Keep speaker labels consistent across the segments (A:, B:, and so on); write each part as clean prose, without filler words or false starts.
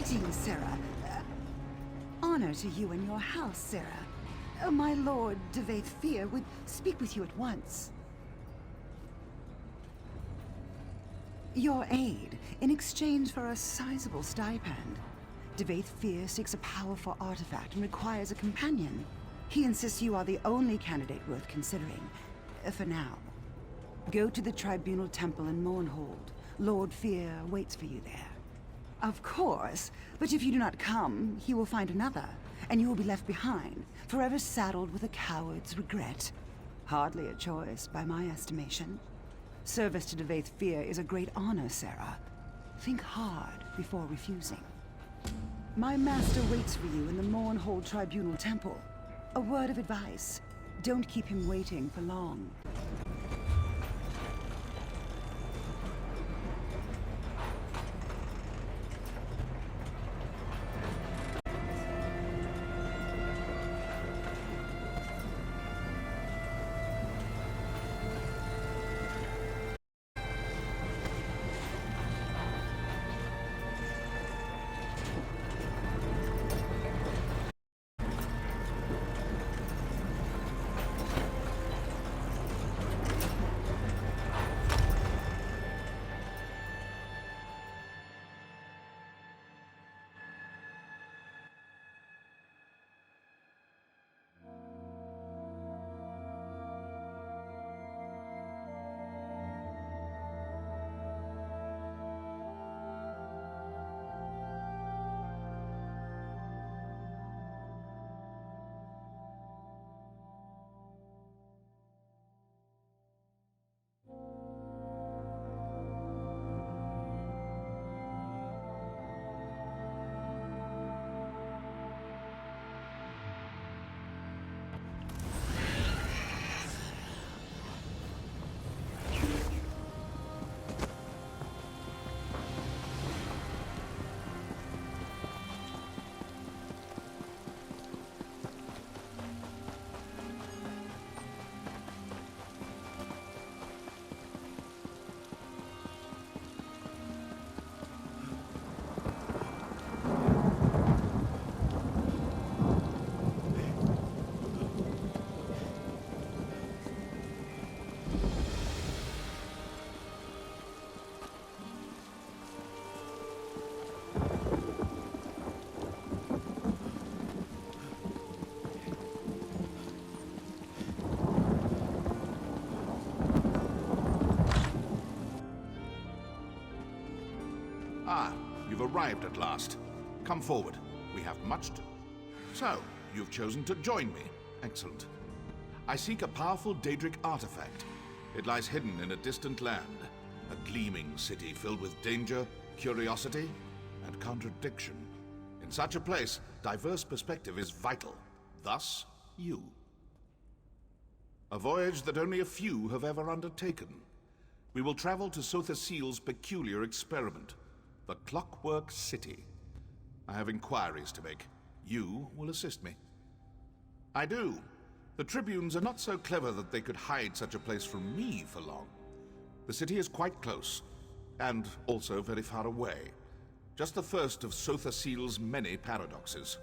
A: Greetings, Sarah. Honor to you and your house, Sarah. My lord, Devaith Fear, would speak with you at once. Your aid, in exchange for a sizable stipend. Devaith Fear seeks a powerful artifact and requires a companion. He insists you are the only candidate worth considering, for now. Go to the Tribunal Temple in Mournhold. Lord Fear waits for you there. Of course, but if you do not come, he will find another, and you will be left behind, forever saddled with a coward's regret. Hardly a choice, by my estimation. Service to Devaith Fear is a great honor, Sarah. Think hard before refusing. My master waits for you in the Mournhold Tribunal Temple. A word of advice. Don't keep him waiting for long.
B: Ah, you've arrived at last. Come forward. We have much to... So, you've chosen to join me. Excellent. I seek a powerful Daedric artifact. It lies hidden in a distant land. A gleaming city filled with danger, curiosity, and contradiction. In such a place, diverse perspective is vital. Thus, you. A voyage that only a few have ever undertaken. We will travel to Sotha Seal's peculiar experiment, the Clockwork City. I have inquiries to make. You will assist me. I do. The Tribunes are not so clever that they could hide such a place from me for long. The city is quite close, and also very far away. Just the first of Sotha Seal's many paradoxes.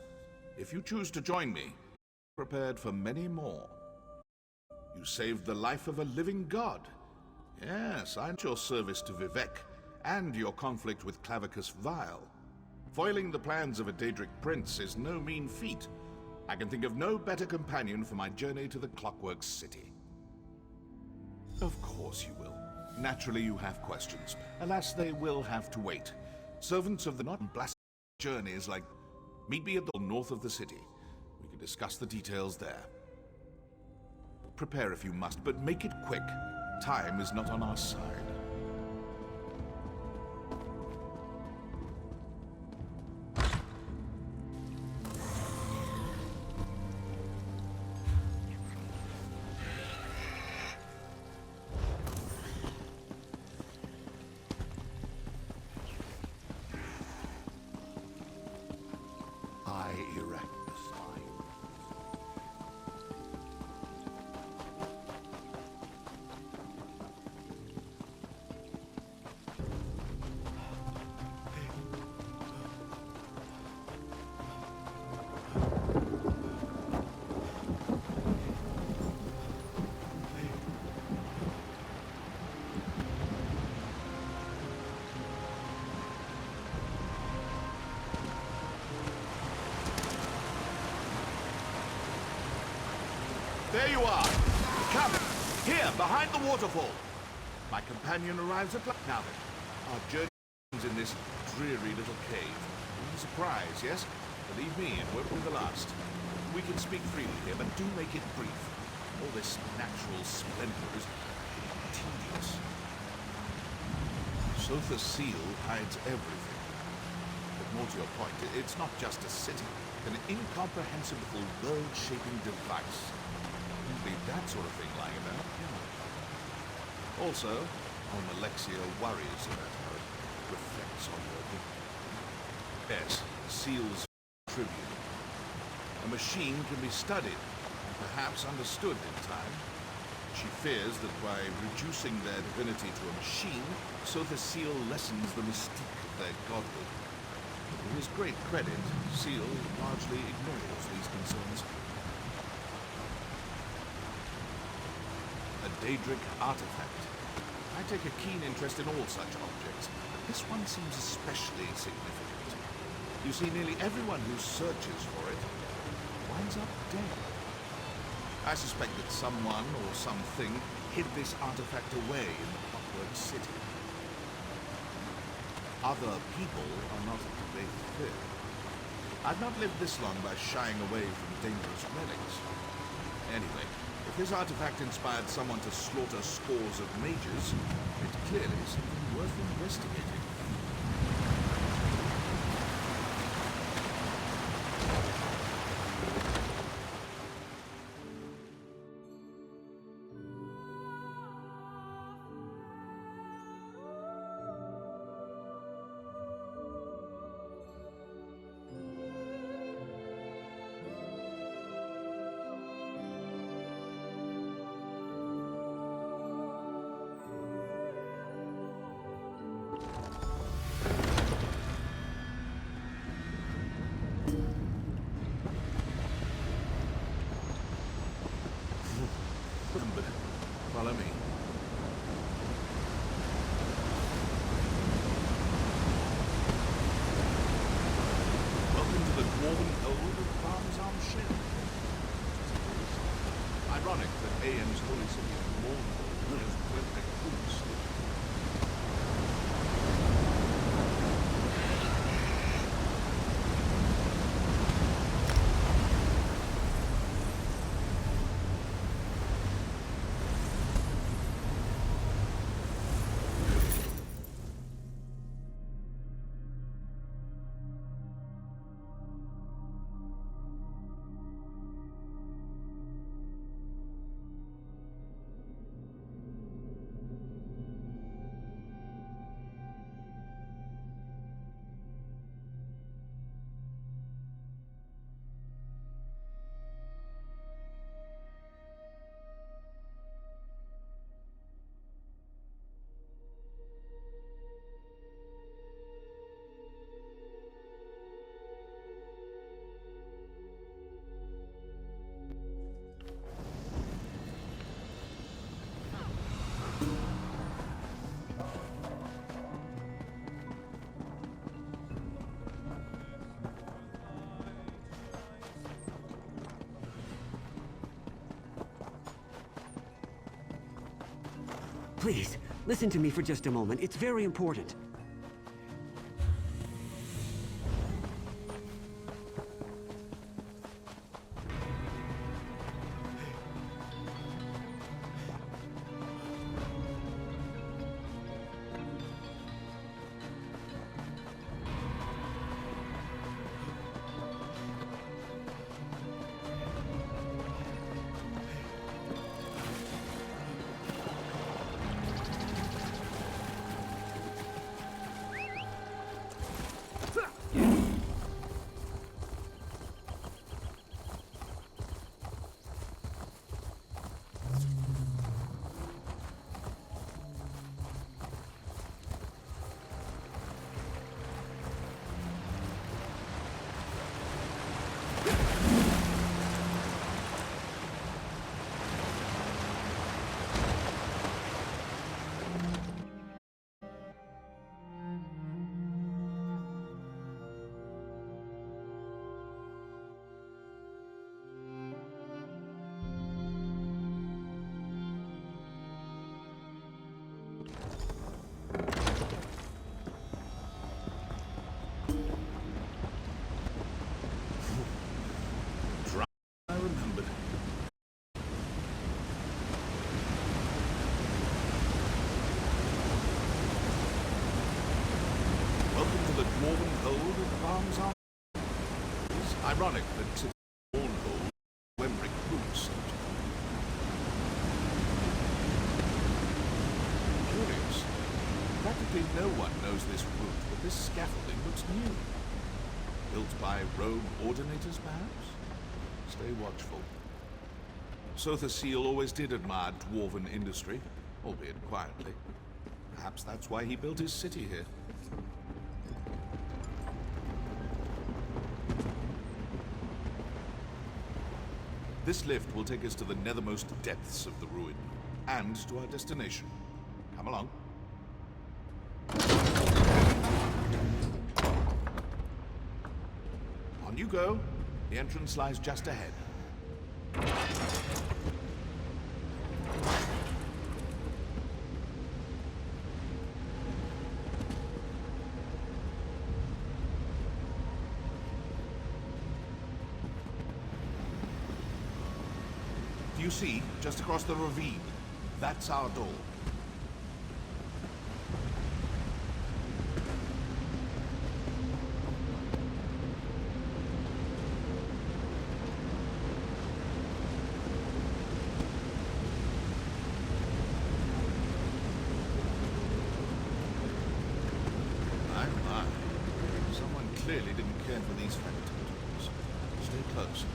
B: If you choose to join me, prepared for many more. You saved the life of a living god. Yes, I'm at your service to Vivek, and your conflict with Clavicus Vile. Foiling the plans of a Daedric prince is no mean feat. I can think of no better companion for my journey to the Clockwork City. Of course you will. Naturally you have questions. Alas, they will have to wait. Servants of the not blasted journeys like... Meet me at the north of the city. We can discuss the details there. Prepare if you must, but make it quick. Time is not on our side. There you are. Come. Here, behind the waterfall. My companion arrives at last. Now then, our journey ends in this dreary little cave. A surprise, yes? Believe me, it won't be the last. We can speak freely here, but do make it brief. All this natural splendor is tedious. Sotha Seal hides everything. But more to your point, it's not just a city. An incomprehensible, world-shaping device. Wouldn't leave that sort of thing lying about, you know. Also, Home Alexia worries about how it reflects on your victim. Yes, Seal's tribute. A machine can be studied, and perhaps understood in time. She fears that by reducing their divinity to a machine, Sotha Seal lessens the mystique of their godhood. To his great credit, Seal largely ignores these concerns. A Daedric artifact. I take a keen interest in all such objects, but this one seems especially significant. You see, nearly everyone who searches for it winds up dead. I suspect that someone or something hid this artifact away in the Clockwork City. Other people are not to be feared. I've not lived this long by shying away from dangerous relics. Anyway, if this artifact inspired someone to slaughter scores of mages, it's clearly something worth investigating. Follow me. Welcome to the Dwarven Hold of Barmsarm Shell. Ironic that AM's holy city of Morn is perfect foods.
C: Please, listen to me for just a moment. It's very important.
B: relics of Ornhold, Wemrick roots. Curious. Practically no one knows this route, but this scaffolding looks new. Built by Rome ordinators, perhaps? Stay watchful. Sotha Seal always did admire dwarven industry, albeit quietly. Perhaps that's why he built his city here. This lift will take us to the nethermost depths of the ruin, and to our destination. Come along. On you go. The entrance lies just ahead. Do you see, just across the ravine? That's our door. Someone clearly didn't care for these factories. Stay close.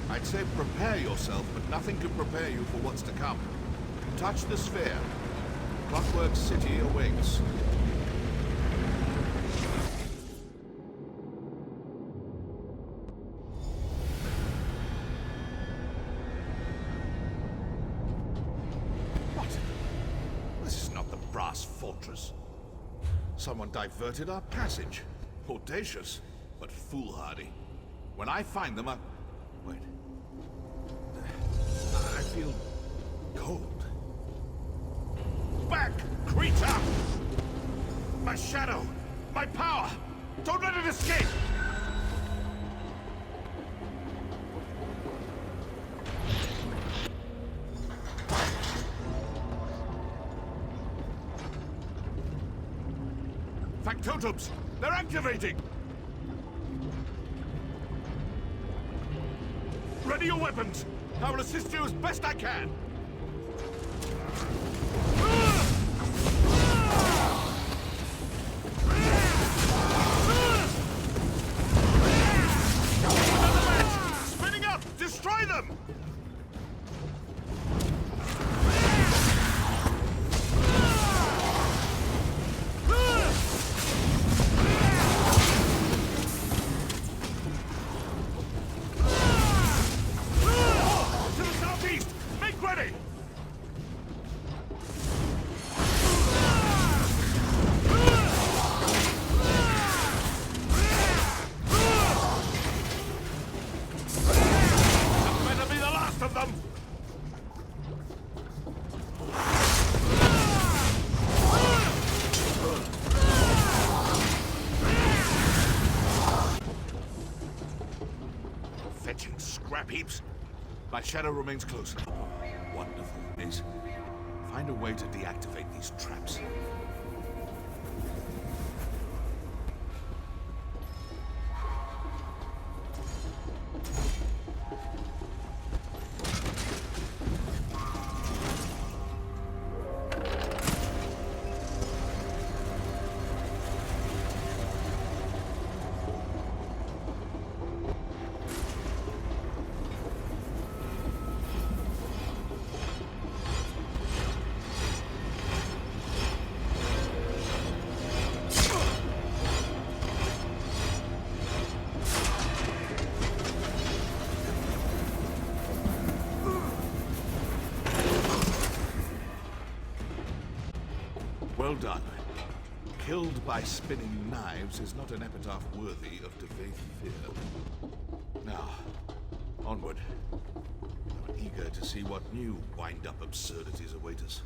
B: I'd say prepare yourself, but nothing can prepare you for what's to come. Touch the sphere. Clockwork City awaits. What? This is not the brass fortress. Someone diverted our passage. Audacious, but foolhardy. When I find them, wait. I feel cold. Back, creature! My shadow! My power! Don't let it escape! Factotums! They're activating! Ready your weapons! I will assist you as best I can! Another match! Spinning up! Destroy them! Fetching scrap heaps. My shadow remains close. Wonderful, Mace. Find a way to deactivate these traps. Well done. Killed by spinning knives is not an epitaph worthy of Devaith Fear. Now, onward. I'm eager to see what new wind-up absurdities await us.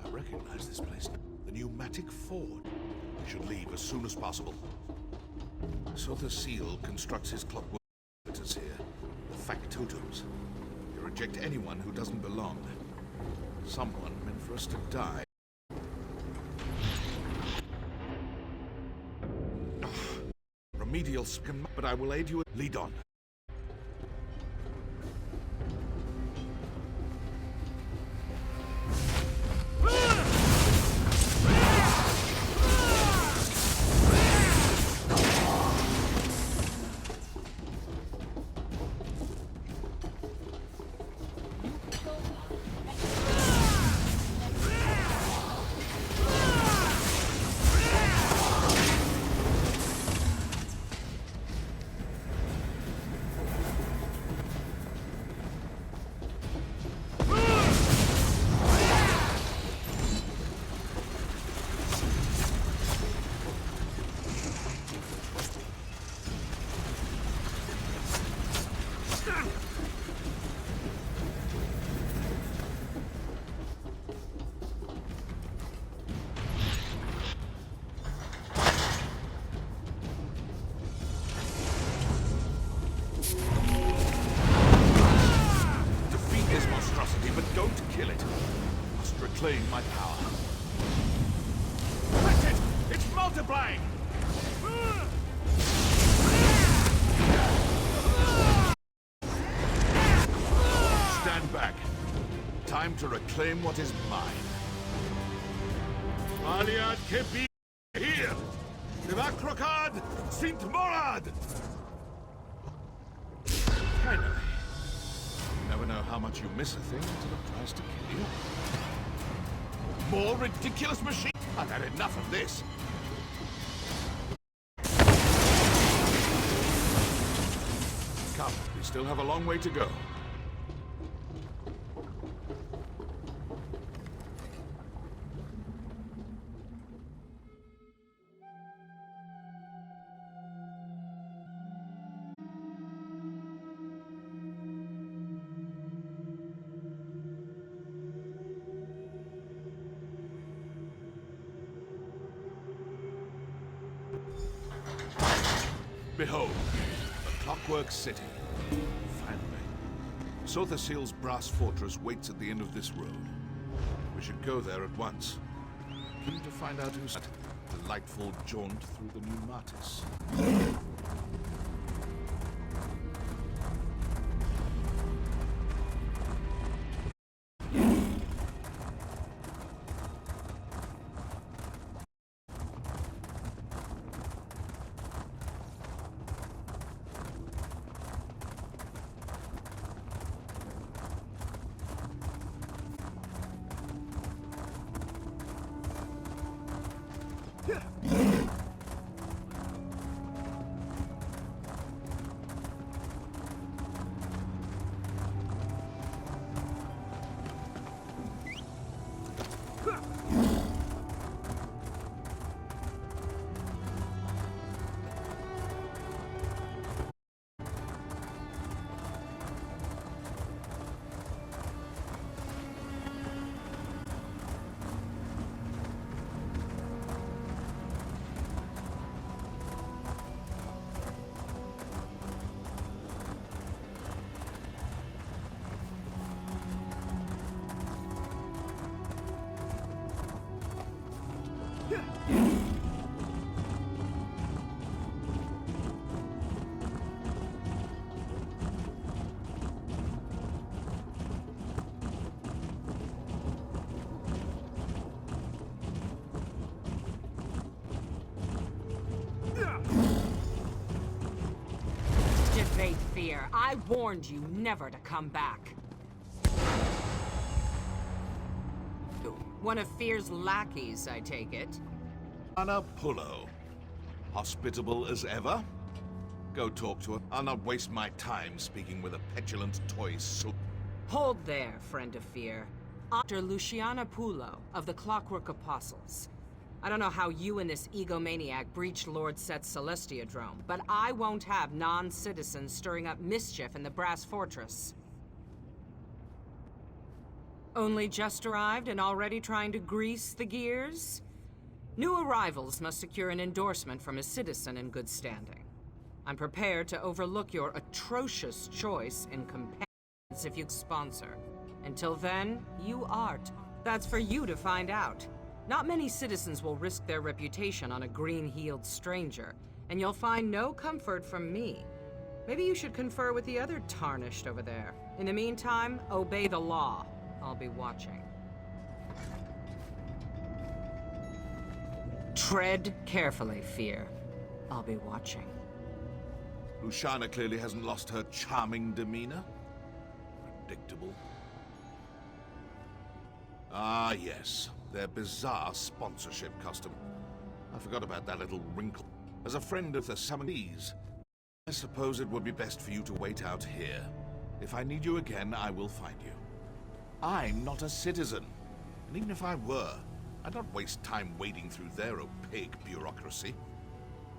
B: I recognize this place. The pneumatic ford. We should leave as soon as possible. Sotha Seal constructs his clockwork here. The factotums. They reject anyone who doesn't belong. Someone meant for us to die. remedial skin, but I will aid you. Lead on. Reclaim my power. That's it! It's multiplying! Stand back. Time to reclaim what is mine. Aliad Kebi here! Nivakrokad Sint Morad! Finally. You never know how much you miss a thing until it tries to kill you. More ridiculous machine! I've had enough of this! Come, we still have a long way to go. Behold, the Clockwork City. Finally. Sothasil's brass fortress waits at the end of this road. We should go there at once. Keen to find out who's that delightful jaunt through the new Martis.
D: Debate fear. I warned you never to come back. One of Fear's lackeys, I take it.
B: Anna Pullo. Hospitable as ever? Go talk to her. I'll not waste my time speaking with a petulant toy so.
D: Hold there, friend of Fear. Dr. Luciana Pullo of the Clockwork Apostles. I don't know how you and this egomaniac breached Lord Set's Celestiadrome, but I won't have non-citizens stirring up mischief in the Brass Fortress. Only just arrived and already trying to grease the gears? New arrivals must secure an endorsement from a citizen in good standing. I'm prepared to overlook your atrocious choice in companions if you sponsor. Until then, you aren't. That's for you to find out. Not many citizens will risk their reputation on a green-heeled stranger, and you'll find no comfort from me. Maybe you should confer with the other tarnished over there. In the meantime, obey the law. I'll be watching. Tread carefully, Fear. I'll be watching.
B: Luciana clearly hasn't lost her charming demeanor. Predictable. Ah, yes. Their bizarre sponsorship custom. I forgot about that little wrinkle. As a friend of the Summonese, I suppose it would be best for you to wait out here. If I need you again, I will find you. I'm not a citizen. And even if I were, I'd not waste time wading through their opaque bureaucracy.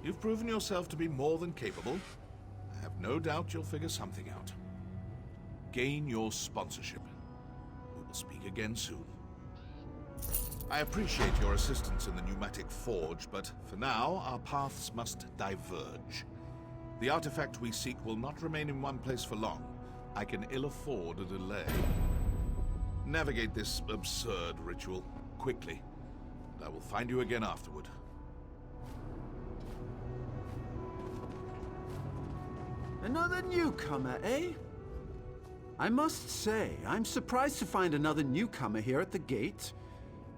B: You've proven yourself to be more than capable. I have no doubt you'll figure something out. Gain your sponsorship. We will speak again soon. I appreciate your assistance in the pneumatic forge, but for now, our paths must diverge. The artifact we seek will not remain in one place for long. I can ill afford a delay. Navigate this absurd ritual quickly, and I will find you again afterward.
E: Another newcomer, eh? I must say, I'm surprised to find another newcomer here at the gate.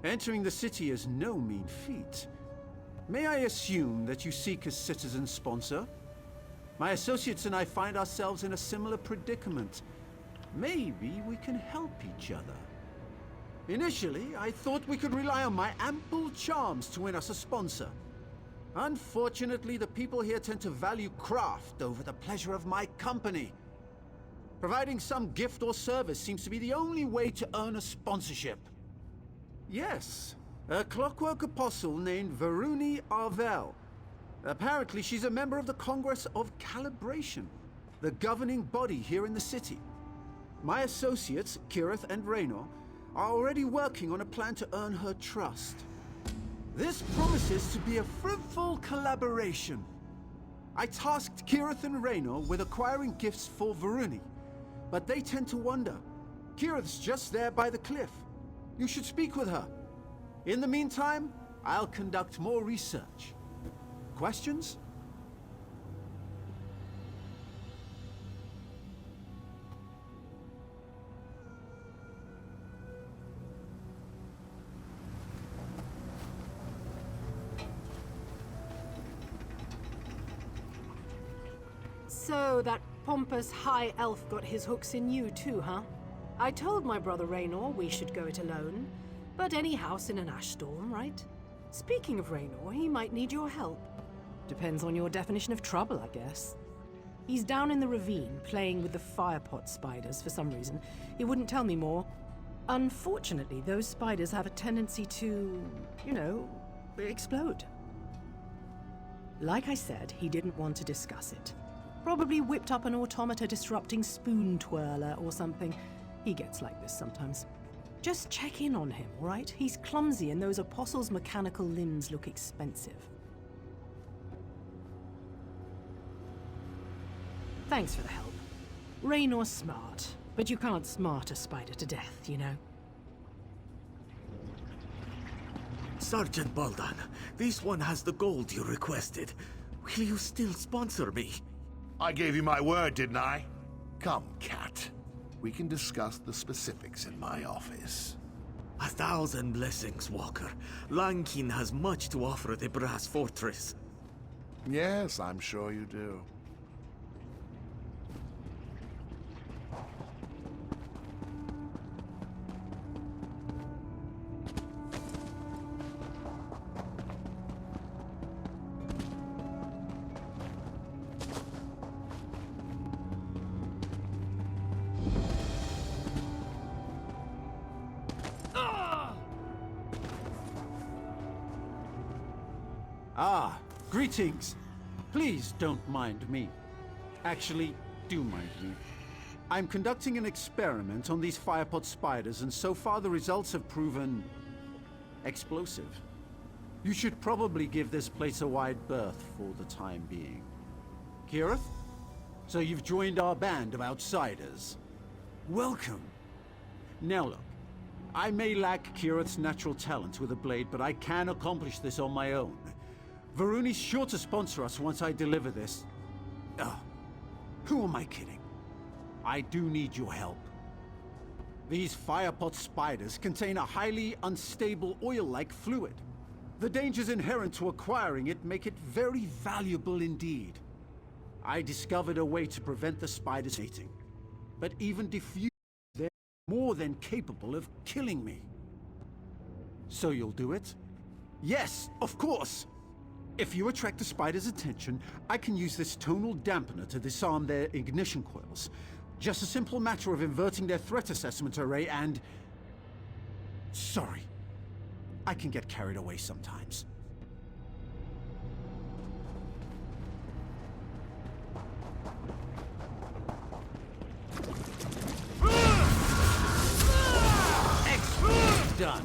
E: Entering the city is no mean feat. May I assume that you seek a citizen sponsor? My associates and I find ourselves in a similar predicament. Maybe we can help each other. Initially, I thought we could rely on my ample charms to win us a sponsor. Unfortunately, the people here tend to value craft over the pleasure of my company. Providing some gift or service seems to be the only way to earn a sponsorship. Yes, a Clockwork apostle named Varuni Arvel. Apparently, she's a member of the Congress of Calibration, the governing body here in the city. My associates, Kirith and Raynor, are already working on a plan to earn her trust. This promises to be a fruitful collaboration. I tasked Kirith and Raynor with acquiring gifts for Varuni, but they tend to wander. Kirith's just there by the cliff. You should speak with her. In the meantime, I'll conduct more research. Questions?
F: So that pompous high elf got his hooks in you too, huh? I told my brother Raynor we should go it alone, but any house in an ash storm, right? Speaking of Raynor, he might need your help. Depends on your definition of trouble, I guess. He's down in the ravine, playing with the firepot spiders for some reason. He wouldn't tell me more. Unfortunately, those spiders have a tendency to, explode. Like I said, he didn't want to discuss it. Probably whipped up an automata disrupting spoon twirler or something. He gets like this sometimes. Just check in on him, all right? He's clumsy and those apostles' mechanical limbs look expensive. Thanks for the help. Raynor's smart, but you can't smart a spider to death, you know?
G: Sergeant Baldan, this one has the gold you requested. Will you still sponsor me?
B: I gave you my word, didn't I? Come, Cat. We can discuss the specifics in my office.
G: 1,000 blessings, Walker. Lankin has much to offer the Brass Fortress.
B: Yes, I'm sure you do.
E: Ah, greetings. Please don't mind me. Actually, do mind me. I'm conducting an experiment on these firepot spiders, and so far the results have proven explosive. You should probably give this place a wide berth for the time being. Kirith? So you've joined our band of outsiders. Welcome. Now look, I may lack Kirith's natural talent with a blade, but I can accomplish this on my own. Varuni's sure to sponsor us once I deliver this. Who am I kidding? I do need your help. These firepot spiders contain a highly unstable oil-like fluid. The dangers inherent to acquiring it make it very valuable indeed. I discovered a way to prevent the spiders mating, but even diffuse, they're more than capable of killing me. So you'll do it? Yes, of course! If you attract the spider's attention, I can use this tonal dampener to disarm their ignition coils. Just a simple matter of inverting their threat assessment array and... Sorry. I can get carried away sometimes. Excellent! Done.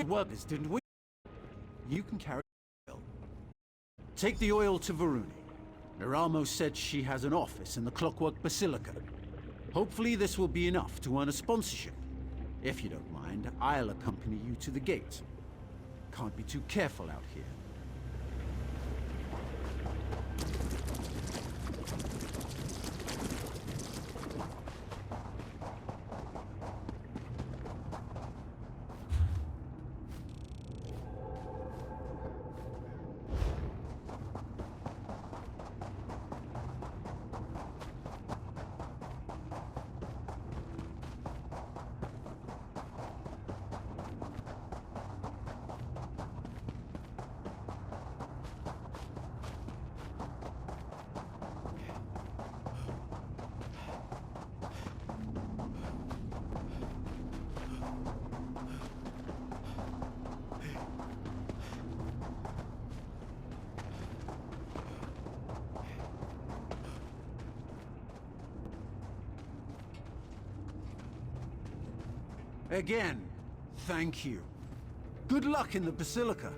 E: Workers, didn't we? You can carry the oil. Take the oil to Varuni. Miralmo said she has an office in the Clockwork Basilica. Hopefully this will be enough to earn a sponsorship. If you don't mind, I'll accompany you to the gate. Can't be too careful out here. Again, thank you. Good luck in the Basilica.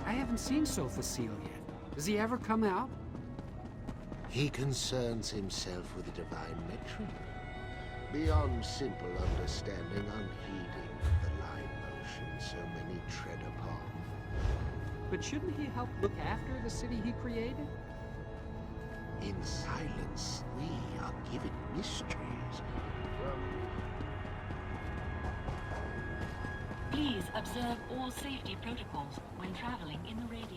C: I haven't seen Sophocile yet. Does he ever come out?
H: He concerns himself with the divine matron. Beyond simple understanding, unheeding the line motion so many tread upon.
C: But shouldn't he help look after the city he created?
H: In silence, we are given mysteries.
I: Please observe all safety protocols when traveling in the radius.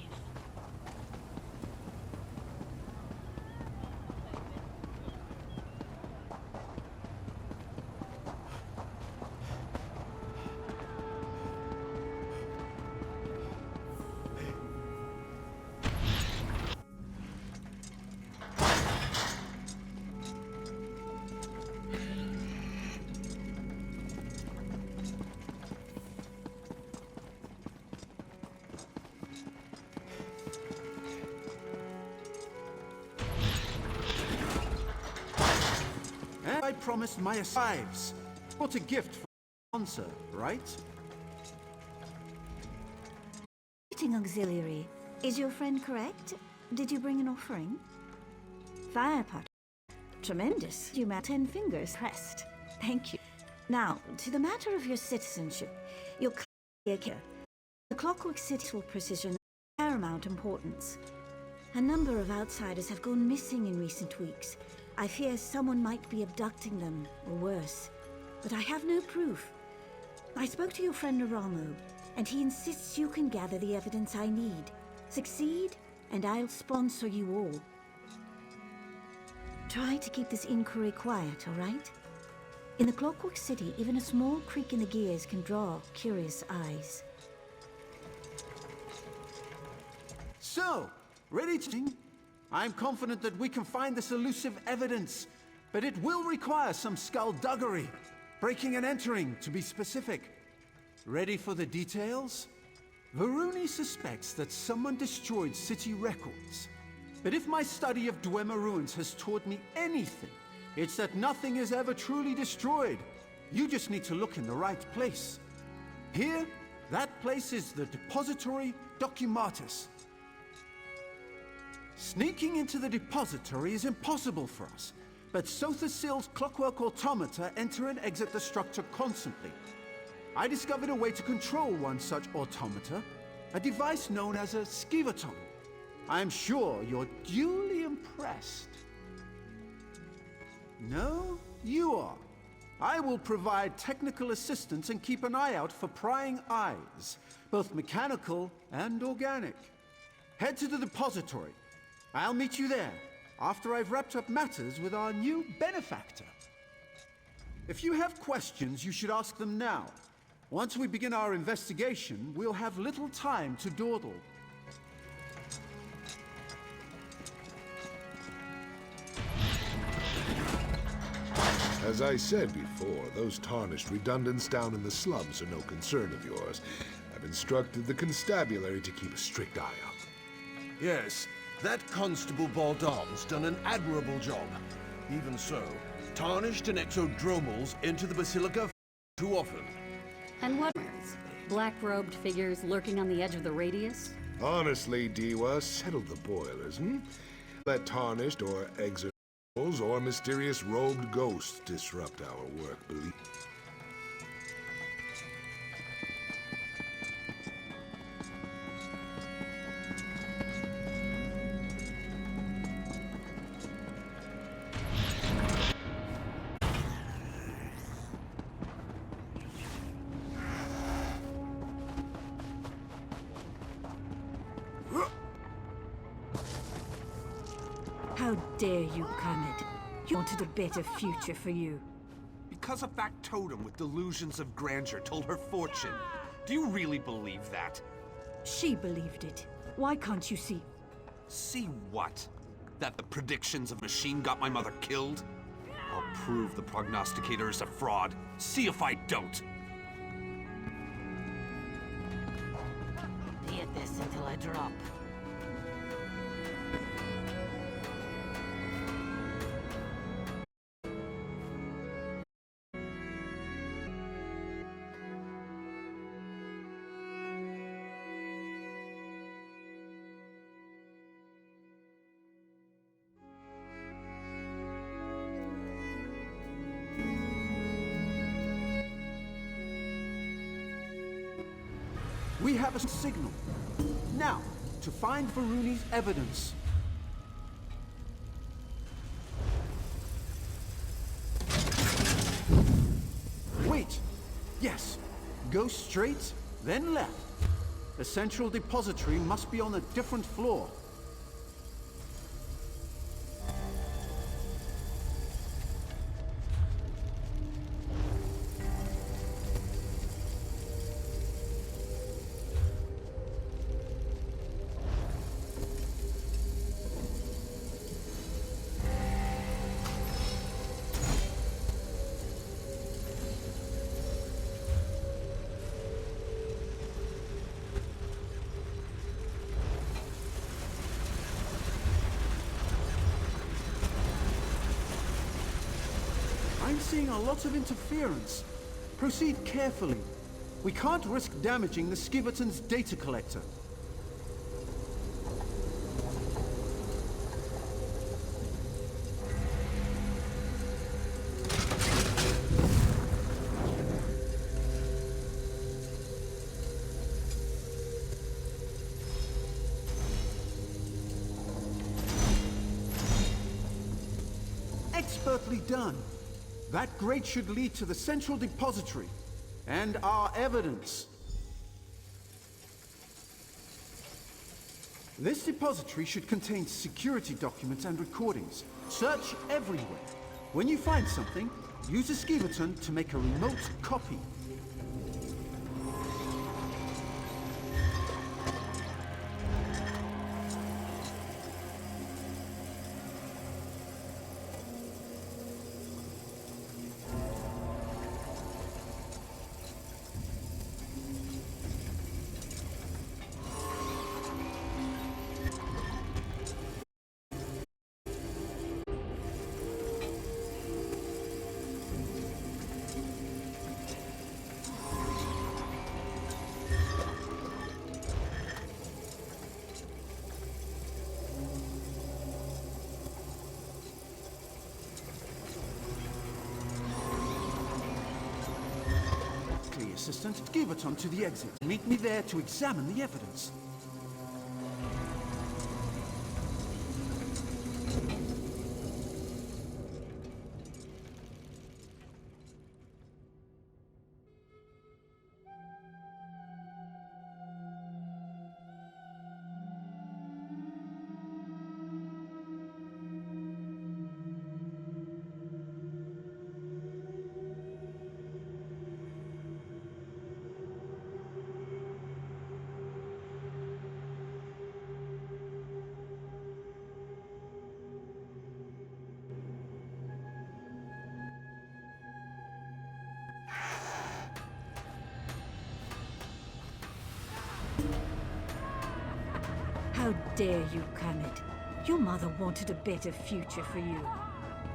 E: I promised my wives. What a gift for a sponsor, right?
J: Meeting auxiliary. Is your friend correct? Did you bring an offering? Firepot. Tremendous. You met 10 fingers pressed. Thank you. Now, to the matter of your citizenship. Your here. The Clockwork City's precision paramount. paramount importance. A number of outsiders have gone missing in recent weeks. I fear someone might be abducting them, or worse. But I have no proof. I spoke to your friend Naramo, and he insists you can gather the evidence I need. Succeed, and I'll sponsor you all. Try to keep this inquiry quiet, all right? In the Clockwork City, even a small creak in the gears can draw curious eyes.
E: So, ready to... I'm confident that we can find this elusive evidence, but it will require some skullduggery. Breaking and entering, to be specific. Ready for the details? Varuni suspects that someone destroyed city records. But if my study of Dwemer ruins has taught me anything, it's that nothing is ever truly destroyed. You just need to look in the right place. Here, that place is the Depository Documatus. Sneaking into the depository is impossible for us, but Sothasil's clockwork automata enter and exit the structure constantly. I discovered a way to control one such automata, a device known as a skivaton. I'm sure you're duly impressed. No, you are. I will provide technical assistance and keep an eye out for prying eyes, both mechanical and organic. Head to the depository. I'll meet you there, after I've wrapped up matters with our new benefactor. If you have questions, you should ask them now. Once we begin our investigation, we'll have little time to dawdle.
K: As I said before, those tarnished redundants down in the slums are no concern of yours. I've instructed the constabulary to keep a strict eye on them.
L: Yes, that Constable Baldom's done an admirable job. Even so, tarnished and exodromals enter the Basilica too often.
M: And what? Black-robed figures lurking on the edge of the radius?
K: Honestly, Diwa, settle the boilers, Let tarnished or exodromals or mysterious robed ghosts disrupt our work, believe.
N: How dare you, Kermit? You wanted a better future for you.
O: Because a factotum with delusions of grandeur told her fortune. Do you really believe that?
N: She believed it. Why can't you see?
O: See what? That the predictions of Machine got my mother killed? I'll prove the prognosticator is a fraud. See if I don't.
P: Be at this until I drop.
E: We have a signal. Now, to find Varuni's evidence. Wait! Yes. Go straight, then left. The central depository must be on a different floor. I'm seeing a lot of interference. Proceed carefully. We can't risk damaging the Skiverton's data collector. expertly done. That grate should lead to the central depository and our evidence. This depository should contain security documents and recordings. Search everywhere. When you find something, use a ski button to make a remote copy. Assistant, ski button to the exit. Meet me there to examine the evidence.
N: How dare you, Kermit? Your mother wanted a better future for you.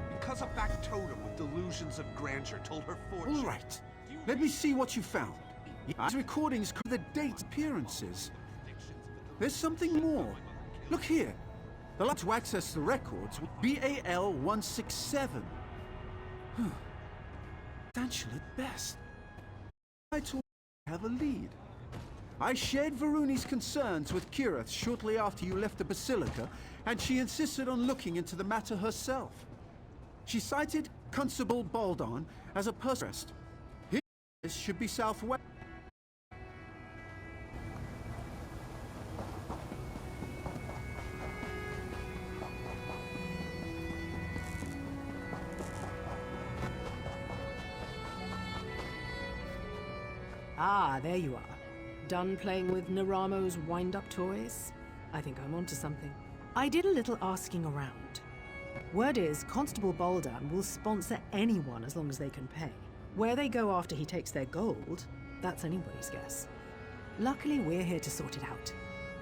O: Because a factotum with delusions of grandeur told her fortune.
E: All right. Let me see what you found. These recordings cover the date appearances. There's something more. Look here. The line to access the records was BAL 167. Substantial at best. I to have a lead. I shared Varuni's concerns with Kirith shortly after you left the Basilica, and she insisted on looking into the matter herself. She cited Constable Baldon as a person. His should be southwest.
F: Ah, there you are. Done playing with Naramo's wind-up toys? I think I'm onto something. I did a little asking around. Word is, Constable Baldan will sponsor anyone as long as they can pay. Where they go after he takes their gold, that's anybody's guess. Luckily, we're here to sort it out.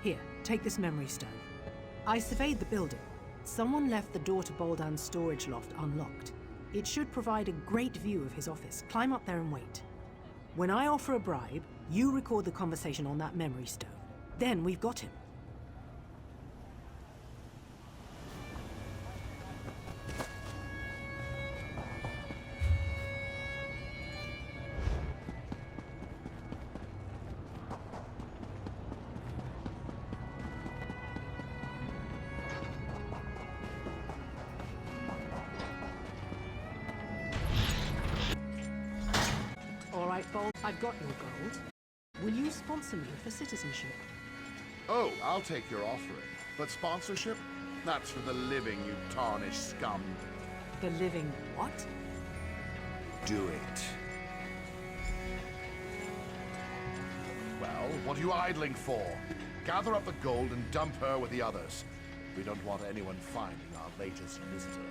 F: Here, take this memory stone. I surveyed the building. Someone left the door to Baldan's storage loft unlocked. It should provide a great view of his office. Climb up there and wait. When I offer a bribe, you record the conversation on that memory stone. Then we've got him. All right, Bold, I've got your gold. Will you sponsor me for citizenship?
B: Oh, I'll take your offering. But sponsorship? That's for the living, you tarnished scum.
F: The living what?
B: Do it. Well, what are you idling for? Gather up the gold and dump her with the others. We don't want anyone finding our latest visitor.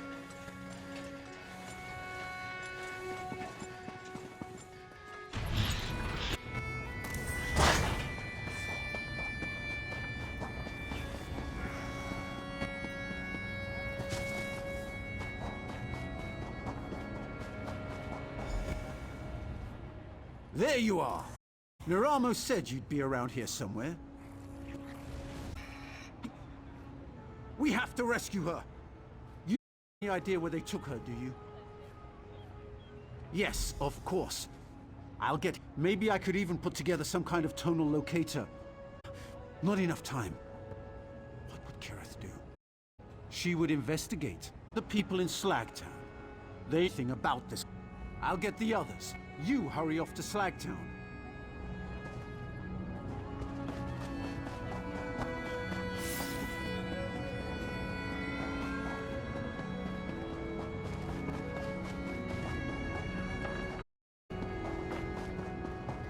E: There you are! Naramo said you'd be around here somewhere. We have to rescue her! You have any idea where they took her, do you? Yes, of course. I'll get... Maybe I could even put together some kind of tonal locator. Not enough time. What would Kirith do? She would investigate the people in Slagtown. They think about this. I'll get the others. You hurry off to Slagtown.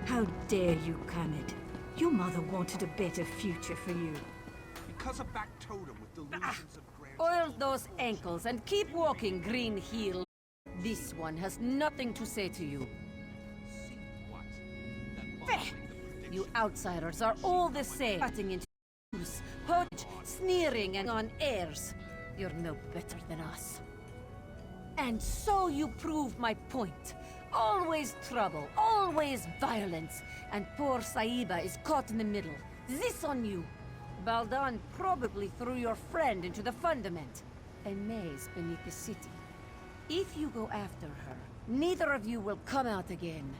N: How dare you, Kermit? Your mother wanted a better future for you.
O: Because of back totem with delusions of grandeur.
P: Oil those ankles and keep walking, Green Heel. This one has nothing to say to you.
O: See what?
P: You outsiders are all the same. Cutting into poach, sneering and on airs. You're no better than us. And so you prove my point. Always trouble, always violence. And poor Saiba is caught in the middle. This on you. Baldan probably threw your friend into the fundament. A maze beneath the city. If you go after her, neither of you will come out again.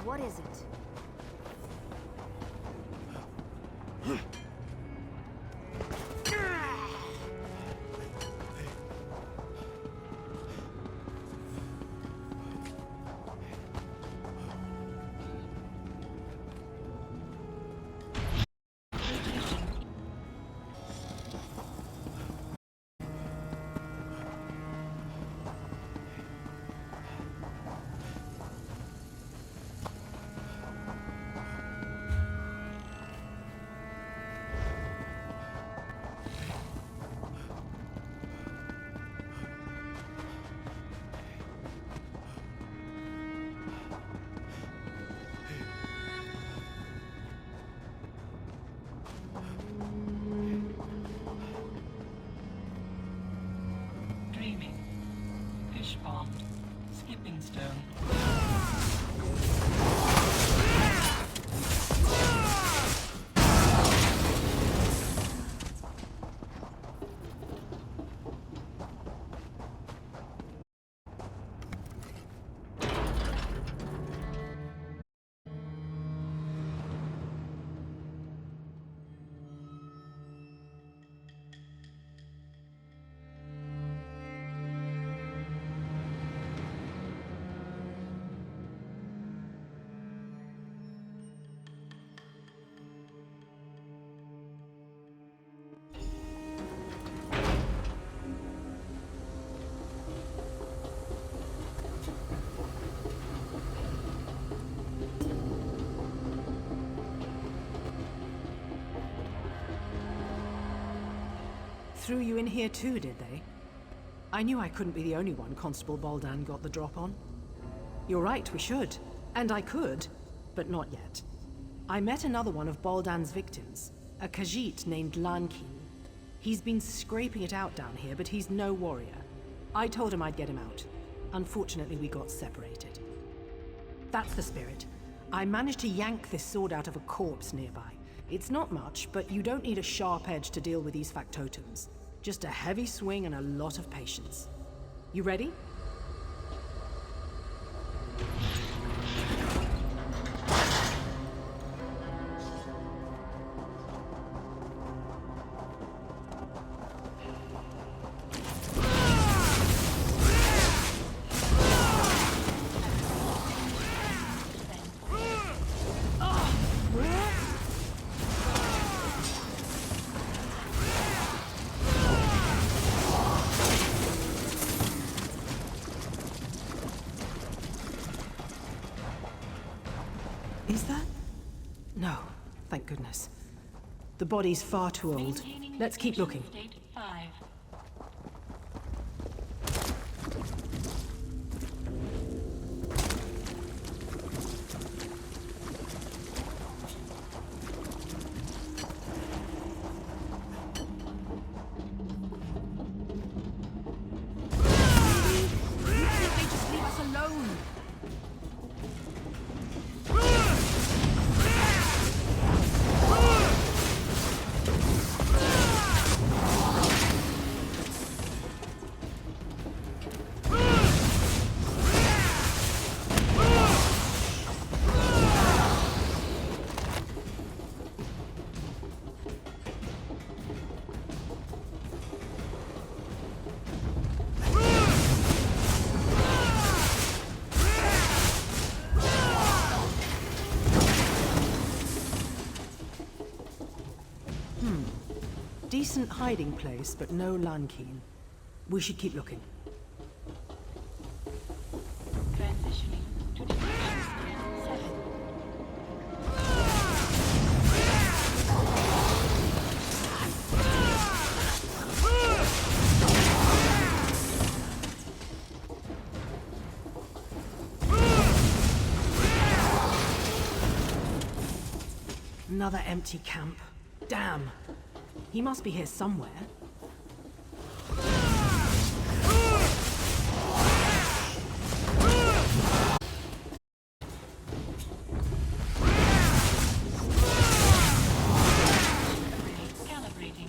P: What is it?
I: Dreaming. Fish pond. Skipping stone.
F: Threw you in here too, did they? I knew I couldn't be the only one Constable Baldan got the drop on. You're right, we should. And I could, but not yet. I met another one of Baldan's victims, a Khajiit named Lankin. He's been scraping it out down here, but he's no warrior. I told him I'd get him out. Unfortunately, we got separated. That's the spirit. I managed to yank this sword out of a corpse nearby. It's not much, but you don't need a sharp edge to deal with these factotums. Just a heavy swing and a lot of patience. You ready? Is that? No, thank goodness. The body's far too old. Let's keep looking.
I: State 5.
F: Decent hiding place, but no Lankeen. We should keep looking.
I: Transitioning to dimension 7.
F: Another empty camp. Damn. He must be here somewhere.
I: Calibrating.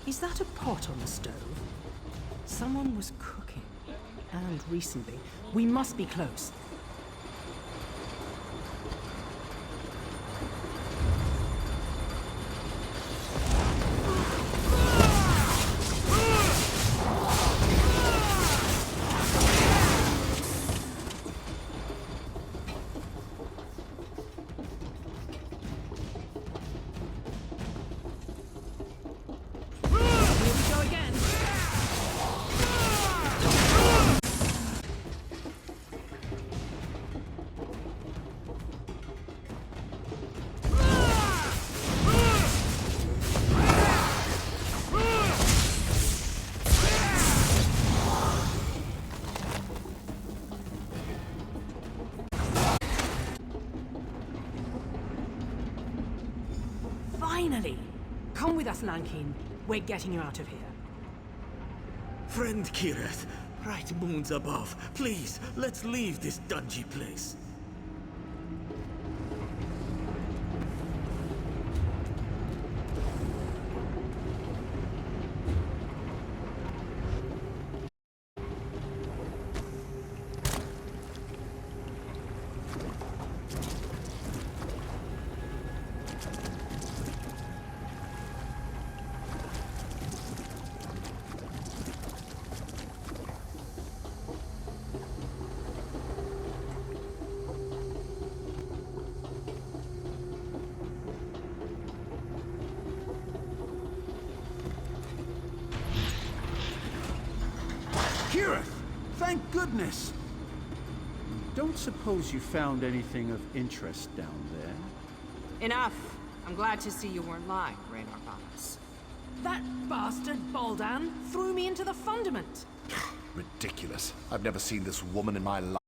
F: Is that a pot on the stove? Someone was cooking. And recently. We must be close. Finally! Come with us, Lankeen. We're getting you out of here.
G: Friend Kirith, bright moons above, please, let's leave this dungy place.
E: Kirith! Thank goodness! Don't suppose you found anything of interest down there?
D: Enough. I'm glad to see you weren't lying, Raynor Vanas.
F: That bastard Baldan threw me into the fundament.
L: Ridiculous. I've never seen this woman in my life.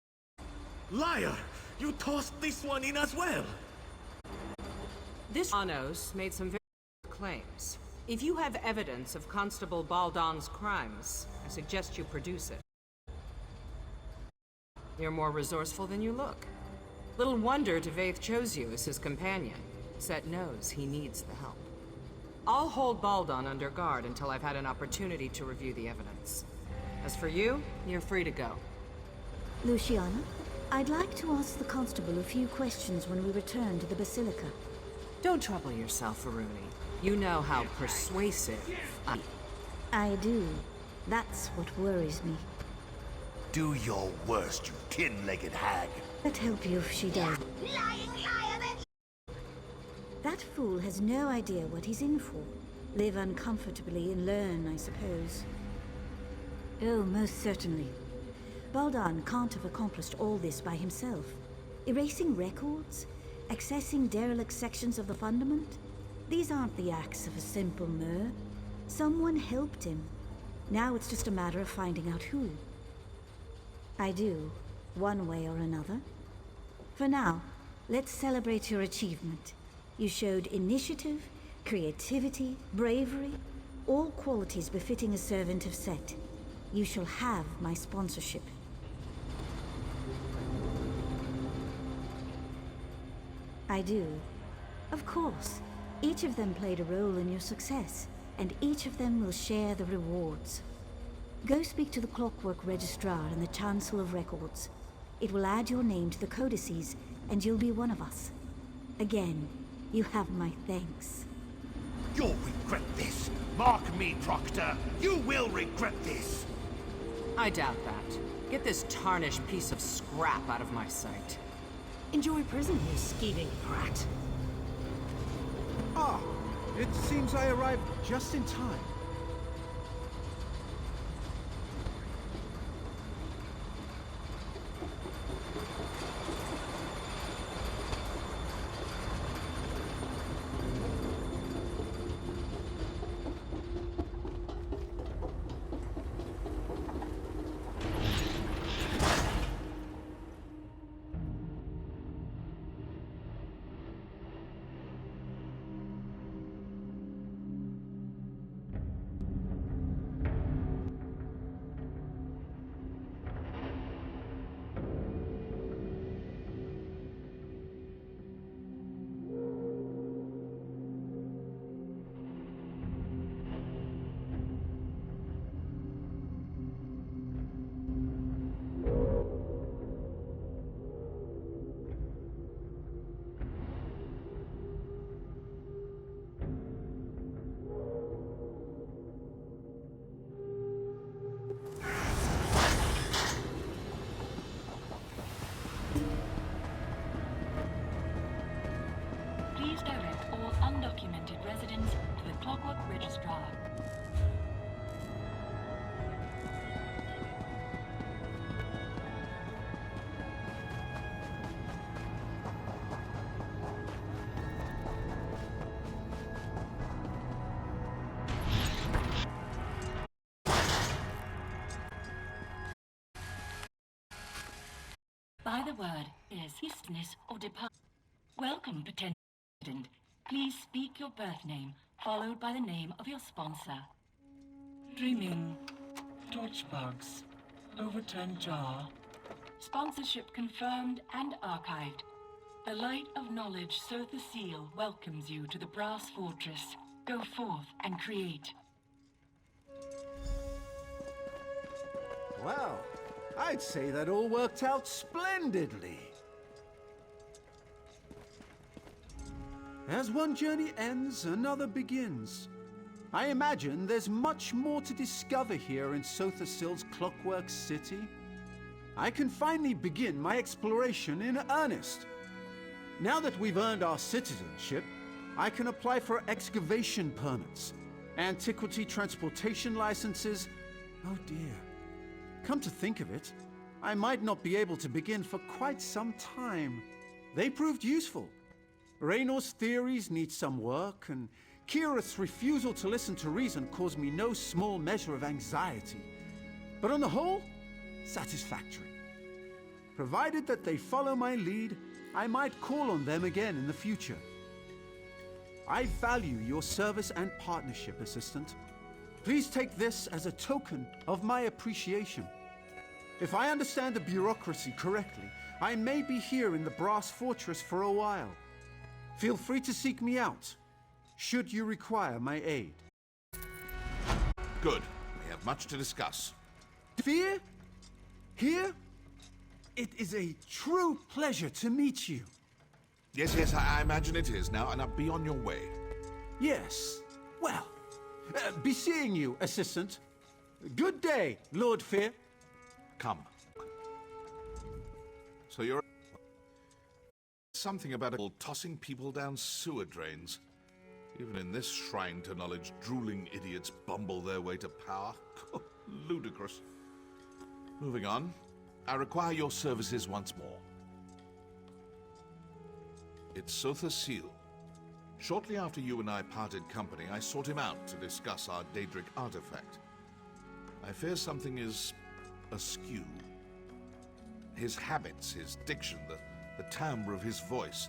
G: Liar! You tossed this one in as well!
D: This Anos made some very claims. If you have evidence of Constable Baldan's crimes, I suggest you produce it. You're more resourceful than you look. Little wonder Devaith chose you as his companion. Set knows he needs the help. I'll hold Baldan under guard until I've had an opportunity to review the evidence. As for you, you're free to go.
J: Luciana, I'd like to ask the Constable a few questions when we return to the Basilica.
D: Don't trouble yourself, Aruni. You know how persuasive
J: I do. That's what worries me.
Q: Do your worst, you tin-legged hag.
J: I'd help you if she does. That fool has no idea what he's in for. Live uncomfortably and learn, I suppose. Oh, most certainly. Baldan can't have accomplished all this by himself. Erasing records, accessing derelict sections of the Fundament. These aren't the acts of a simple mer. Someone helped him. Now it's just a matter of finding out who. I do, one way or another. For now, let's celebrate your achievement. You showed initiative, creativity, bravery, all qualities befitting a servant of Set. You shall have my sponsorship. I do. Of course. Each of them played a role in your success, and each of them will share the rewards. Go speak to the Clockwork Registrar in the Chancel of Records. It will add your name to the codices, and you'll be one of us. Again, you have my thanks.
Q: You'll regret this. Mark me, Proctor. You will regret this.
D: I doubt that. Get this tarnished piece of scrap out of my sight.
F: Enjoy prison, you scheming brat.
E: Ah, it seems I arrived just in time.
I: Please direct all undocumented residents to the Clockwork Registrar. By the word is business or depart. Welcome, potential resident. Please speak your birth name, followed by the name of your sponsor.
R: Dreaming. Torchbugs. Overturned jar.
I: Sponsorship confirmed and archived. The light of knowledge, Sotha Seal, welcomes you to the Brass Fortress. Go forth and create.
E: Well, I'd say that all worked out splendidly. As one journey ends, another begins. I imagine there's much more to discover here in Sotha Sil's Clockwork City. I can finally begin my exploration in earnest. Now that we've earned our citizenship, I can apply for excavation permits, antiquity transportation licenses. Oh dear. Come to think of it, I might not be able to begin for quite some time. They proved useful. Raynor's theories need some work, and Kirith's refusal to listen to reason caused me no small measure of anxiety. But on the whole, satisfactory. Provided that they follow my lead, I might call on them again in the future. I value your service and partnership, Assistant. Please take this as a token of my appreciation. If I understand the bureaucracy correctly, I may be here in the Brass Fortress for a while. Feel free to seek me out, should you require my aid.
B: Good. We have much to discuss.
E: Fear? Here? It is a true pleasure to meet you.
B: Yes, I imagine it is. Now be on your way.
E: Yes. Well, be seeing you, Assistant. Good day, Lord Fear.
B: Come. So you're... Something about tossing people down sewer drains. Even in this shrine to knowledge, drooling idiots bumble their way to power. Ludicrous. Moving on. I require your services once more. It's Sotha Seal. Shortly after you and I parted company, I sought him out to discuss our Daedric artifact. I fear something is askew. His habits, his diction, the timbre of his voice,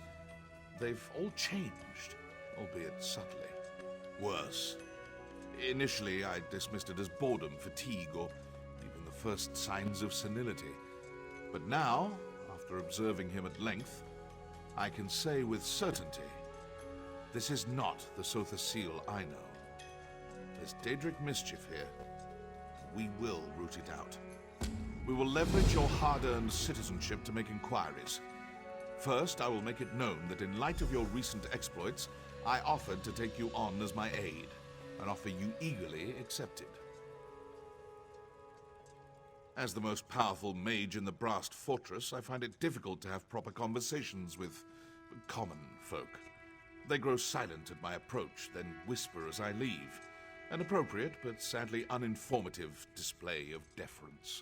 B: they've all changed, albeit subtly. Worse. Initially, I dismissed it as boredom, fatigue, or even the first signs of senility. But now, after observing him at length, I can say with certainty, This is not the Sotha Seal I know. There's Daedric mischief here. We will root it out. We will leverage your hard-earned citizenship to make inquiries. First, I will make it known that in light of your recent exploits, I offered to take you on as my aide, an offer you eagerly accepted. As the most powerful mage in the Brast Fortress, I find it difficult to have proper conversations with common folk. They grow silent at my approach, then whisper as I leave. An appropriate, but sadly uninformative display of deference.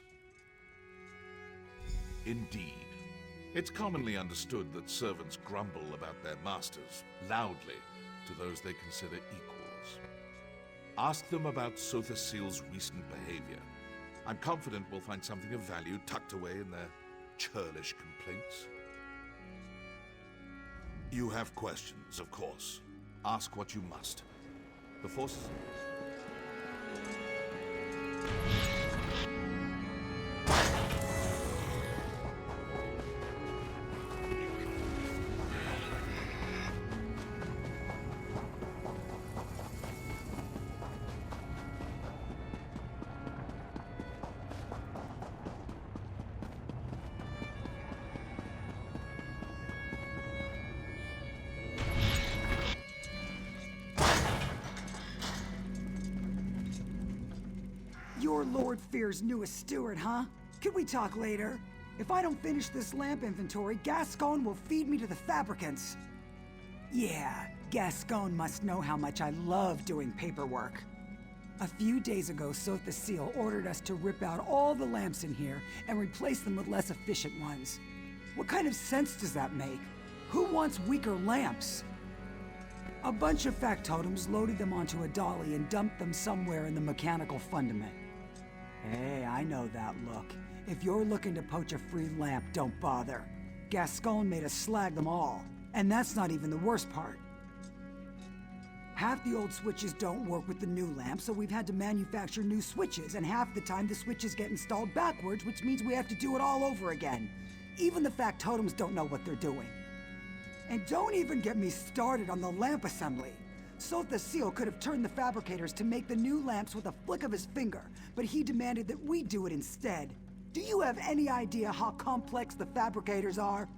B: Indeed. It's commonly understood that servants grumble about their masters, loudly, to those they consider equals. Ask them about Sotha Seal's recent behavior. I'm confident we'll find something of value tucked away in their churlish complaints. You have questions, of course. Ask what you must. The forces...
S: You're Lord Fear's newest steward, huh? Could we talk later? If I don't finish this lamp inventory, Gascon will feed me to the fabricants. Yeah, Gascon must know how much I love doing paperwork. A few days ago, Sotha Seal ordered us to rip out all the lamps in here and replace them with less efficient ones. What kind of sense does that make? Who wants weaker lamps? A bunch of factotums loaded them onto a dolly and dumped them somewhere in the mechanical fundament. Hey, I know that look. If you're looking to poach a free lamp, don't bother. Gascon made us slag them all. And that's not even the worst part. Half the old switches don't work with the new lamps, so we've had to manufacture new switches, and half the time the switches get installed backwards, which means we have to do it all over again. Even the factotums don't know what they're doing. And don't even get me started on the lamp assembly. Sotha Seal could have turned the fabricators to make the new lamps with a flick of his finger, but he demanded that we do it instead. Do you have any idea how complex the fabricators are?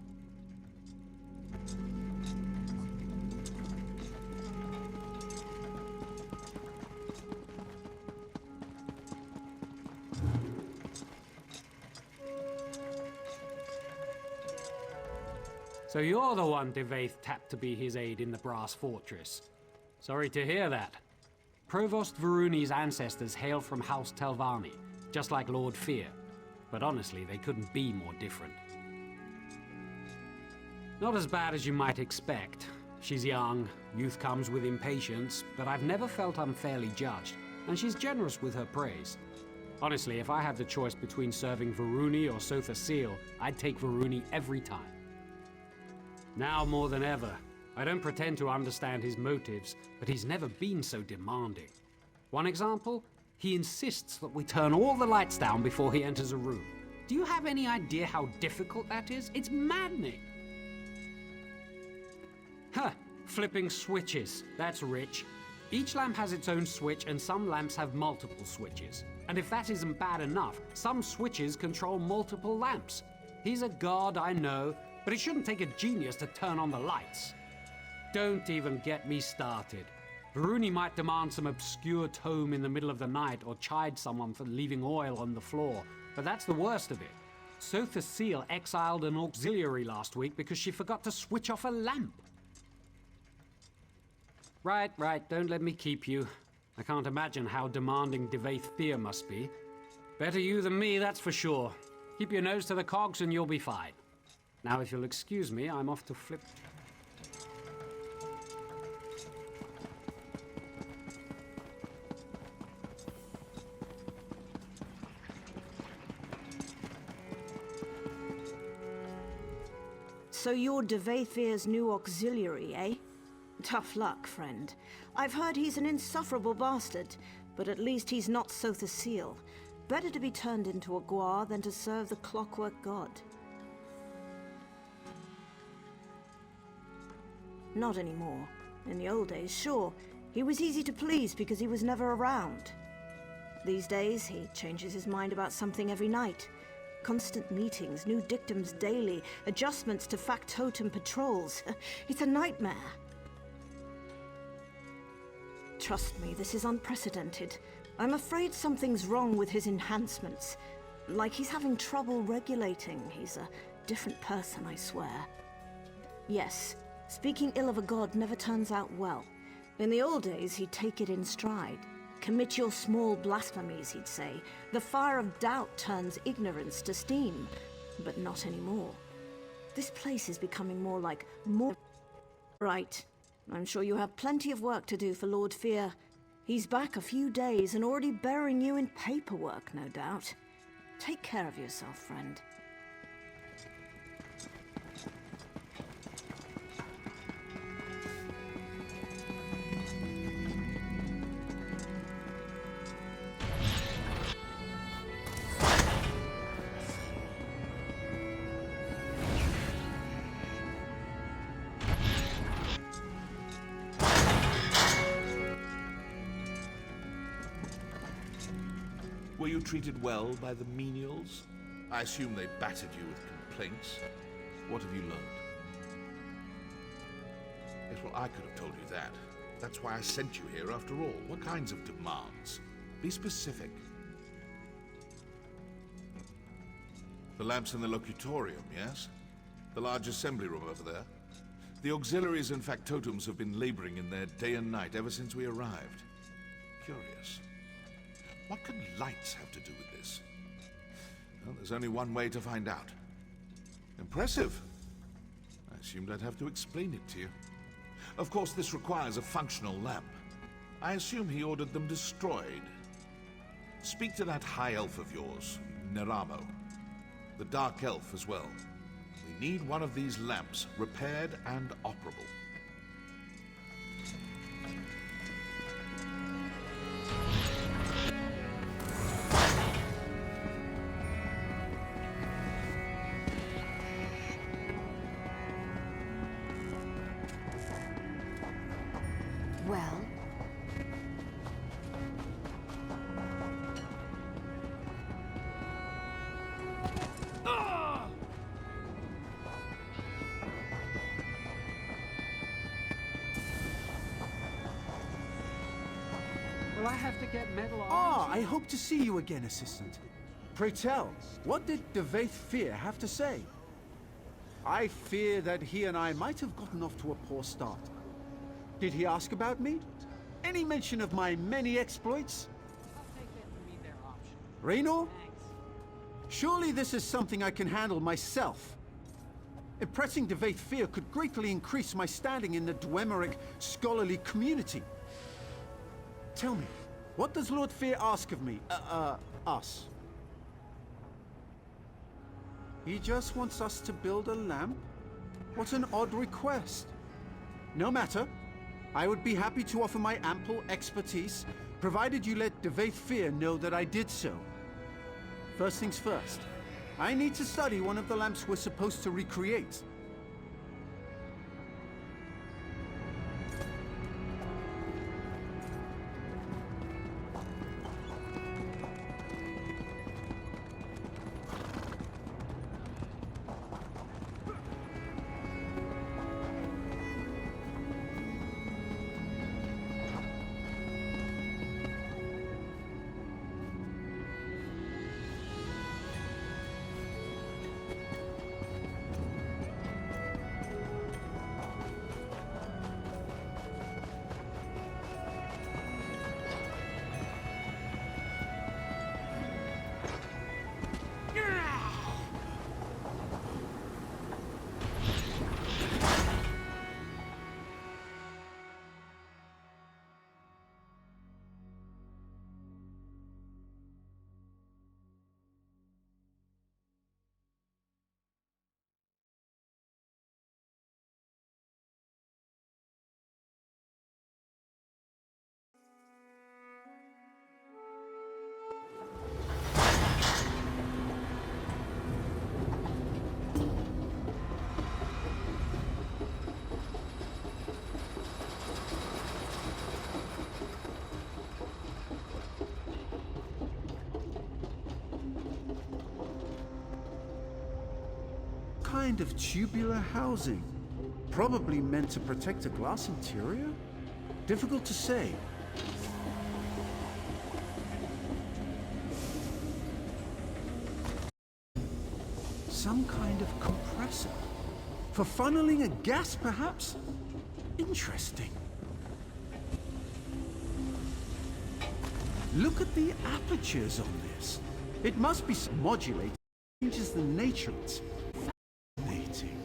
C: So you're the one Devaith tapped to be his aide in the Brass Fortress. Sorry to hear that. Provost Varuni's ancestors hail from House Telvanni, just like Lord Fear. But honestly, they couldn't be more different. Not as bad as you might expect. She's young, youth comes with impatience, but I've never felt unfairly judged, and she's generous with her praise. Honestly, if I had the choice between serving Varuni or Sotha Seal, I'd take Varuni every time. Now more than ever, I don't pretend to understand his motives, but he's never been so demanding. One example? He insists that we turn all the lights down before he enters a room. Do you have any idea how difficult that is? It's maddening. Huh, flipping switches. That's rich. Each lamp has its own switch, and some lamps have multiple switches. And if that isn't bad enough, some switches control multiple lamps. He's a god, I know, but it shouldn't take a genius to turn on the lights. Don't even get me started. Varuni might demand some obscure tome in the middle of the night or chide someone for leaving oil on the floor, but that's the worst of it. Sotha Seal exiled an auxiliary last week because she forgot to switch off a lamp. Right, don't let me keep you. I can't imagine how demanding Devaith Fear must be. Better you than me, that's for sure. Keep your nose to the cogs and you'll be fine. Now, if you'll excuse me, I'm off to flip...
J: So you're Devaith Fear's new auxiliary, eh? Tough luck, friend. I've heard he's an insufferable bastard, but at least he's not Sotha Seal. Better to be turned into a Guar than to serve the Clockwork God. Not anymore. In the old days, sure, he was easy to please because he was never around. These days, he changes his mind about something every night. Constant meetings, new dictums daily, adjustments to factotum patrols. It's a nightmare. Trust me, this is unprecedented. I'm afraid something's wrong with his enhancements. Like he's having trouble regulating. He's a different person, I swear. Yes, speaking ill of a god never turns out well. In the old days, he'd take it in stride. Commit your small blasphemies, he'd say. The fire of doubt turns ignorance to steam. But not anymore. This place is becoming more like more... Right. I'm sure you have plenty of work to do for Lord Fear. He's back a few days and already burying you in paperwork, no doubt. Take care of yourself, friend.
B: Were you treated well by the menials? I assume they battered you with complaints. What have you learned? Yes, well, I could have told you that. That's why I sent you here after all. What kinds of demands? Be specific. The lamps in the locutorium, yes? The large assembly room over there? The auxiliaries and factotums have been laboring in there day and night ever since we arrived. Curious. What can lights have to do with this? Well, there's only one way to find out. Impressive. I assumed I'd have to explain it to you. Of course, this requires a functional lamp. I assume he ordered them destroyed. Speak to that high elf of yours, Neramo. The dark elf as well. We need one of these lamps repaired and operable.
J: Well?
C: Will I have to get metal arms?
E: Ah, I hope to see you again, Assistant. Pray tell, what did Devaith Fear have to say? I fear that he and I might have gotten off to a poor start. Did he ask about me? Any mention of my many exploits? Raynor? Surely this is something I can handle myself. Impressing Devaith Fear could greatly increase my standing in the Dwemer scholarly community. Tell me, what does Lord Fear ask of me? Us? He just wants us to build a lamp? What an odd request. No matter. I would be happy to offer my ample expertise, provided you let Devaith Fear know that I did so. First things first, I need to study one of the lamps we're supposed to recreate. kind of tubular housing. Probably meant to protect a glass interior? Difficult to say. Some kind of compressor. For funneling a gas, perhaps? Interesting. Look at the apertures on this. It must be modulated. Changes the nature. It's fascinating.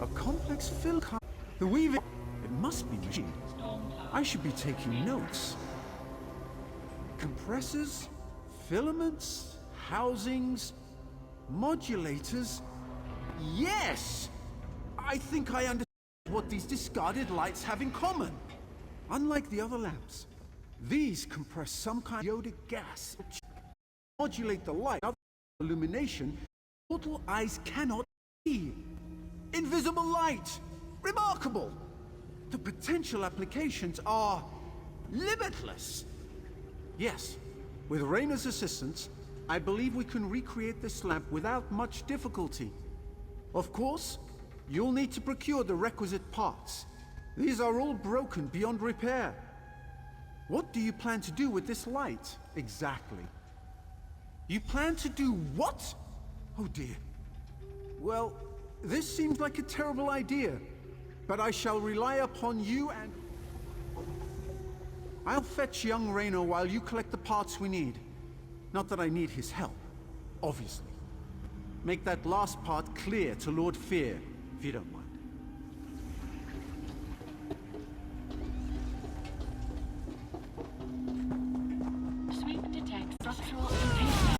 E: A complex fill. The weaving. It must be machined. I should be taking notes. Compressors, filaments, housings, modulators. Yes! I think I understand what these discarded lights have in common. Unlike the other lamps, these compress some kind of iodic gas to modulate the light. Other illumination mortal eyes cannot see. Invisible light! Remarkable! The potential applications are limitless. Yes, with Raynor's assistance, I believe we can recreate this lamp without much difficulty. Of course, you'll need to procure the requisite parts. These are all broken beyond repair. What do you plan to do with this light, exactly? You plan to do what? Oh dear. Well, this seems like a terrible idea, but I shall rely upon you and... I'll fetch young Raynor while you collect the parts we need. Not that I need his help, obviously. Make that last part clear to Lord Fear, if you don't mind.
I: Sweep detects structural impingement.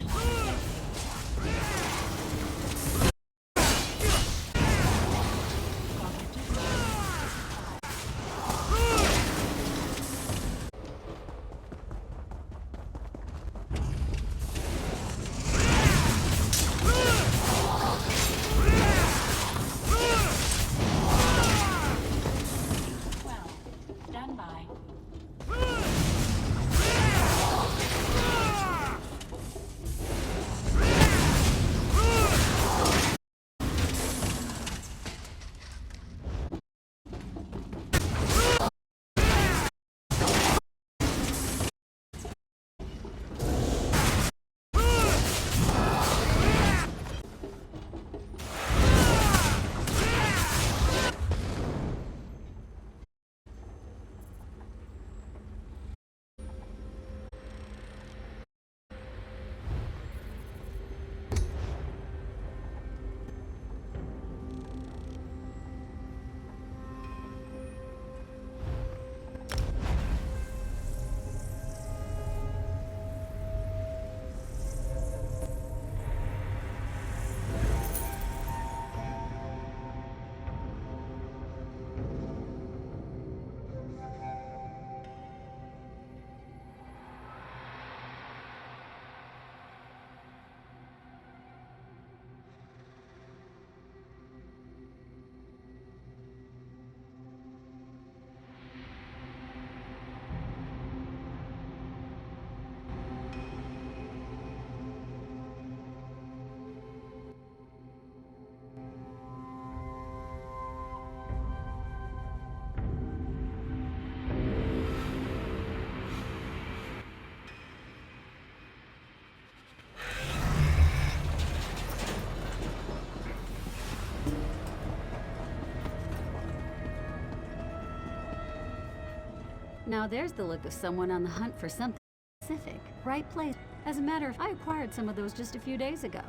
M: Now there's the look of someone on the hunt for something specific. Right place. As a matter of fact, I acquired some of those just a few days ago.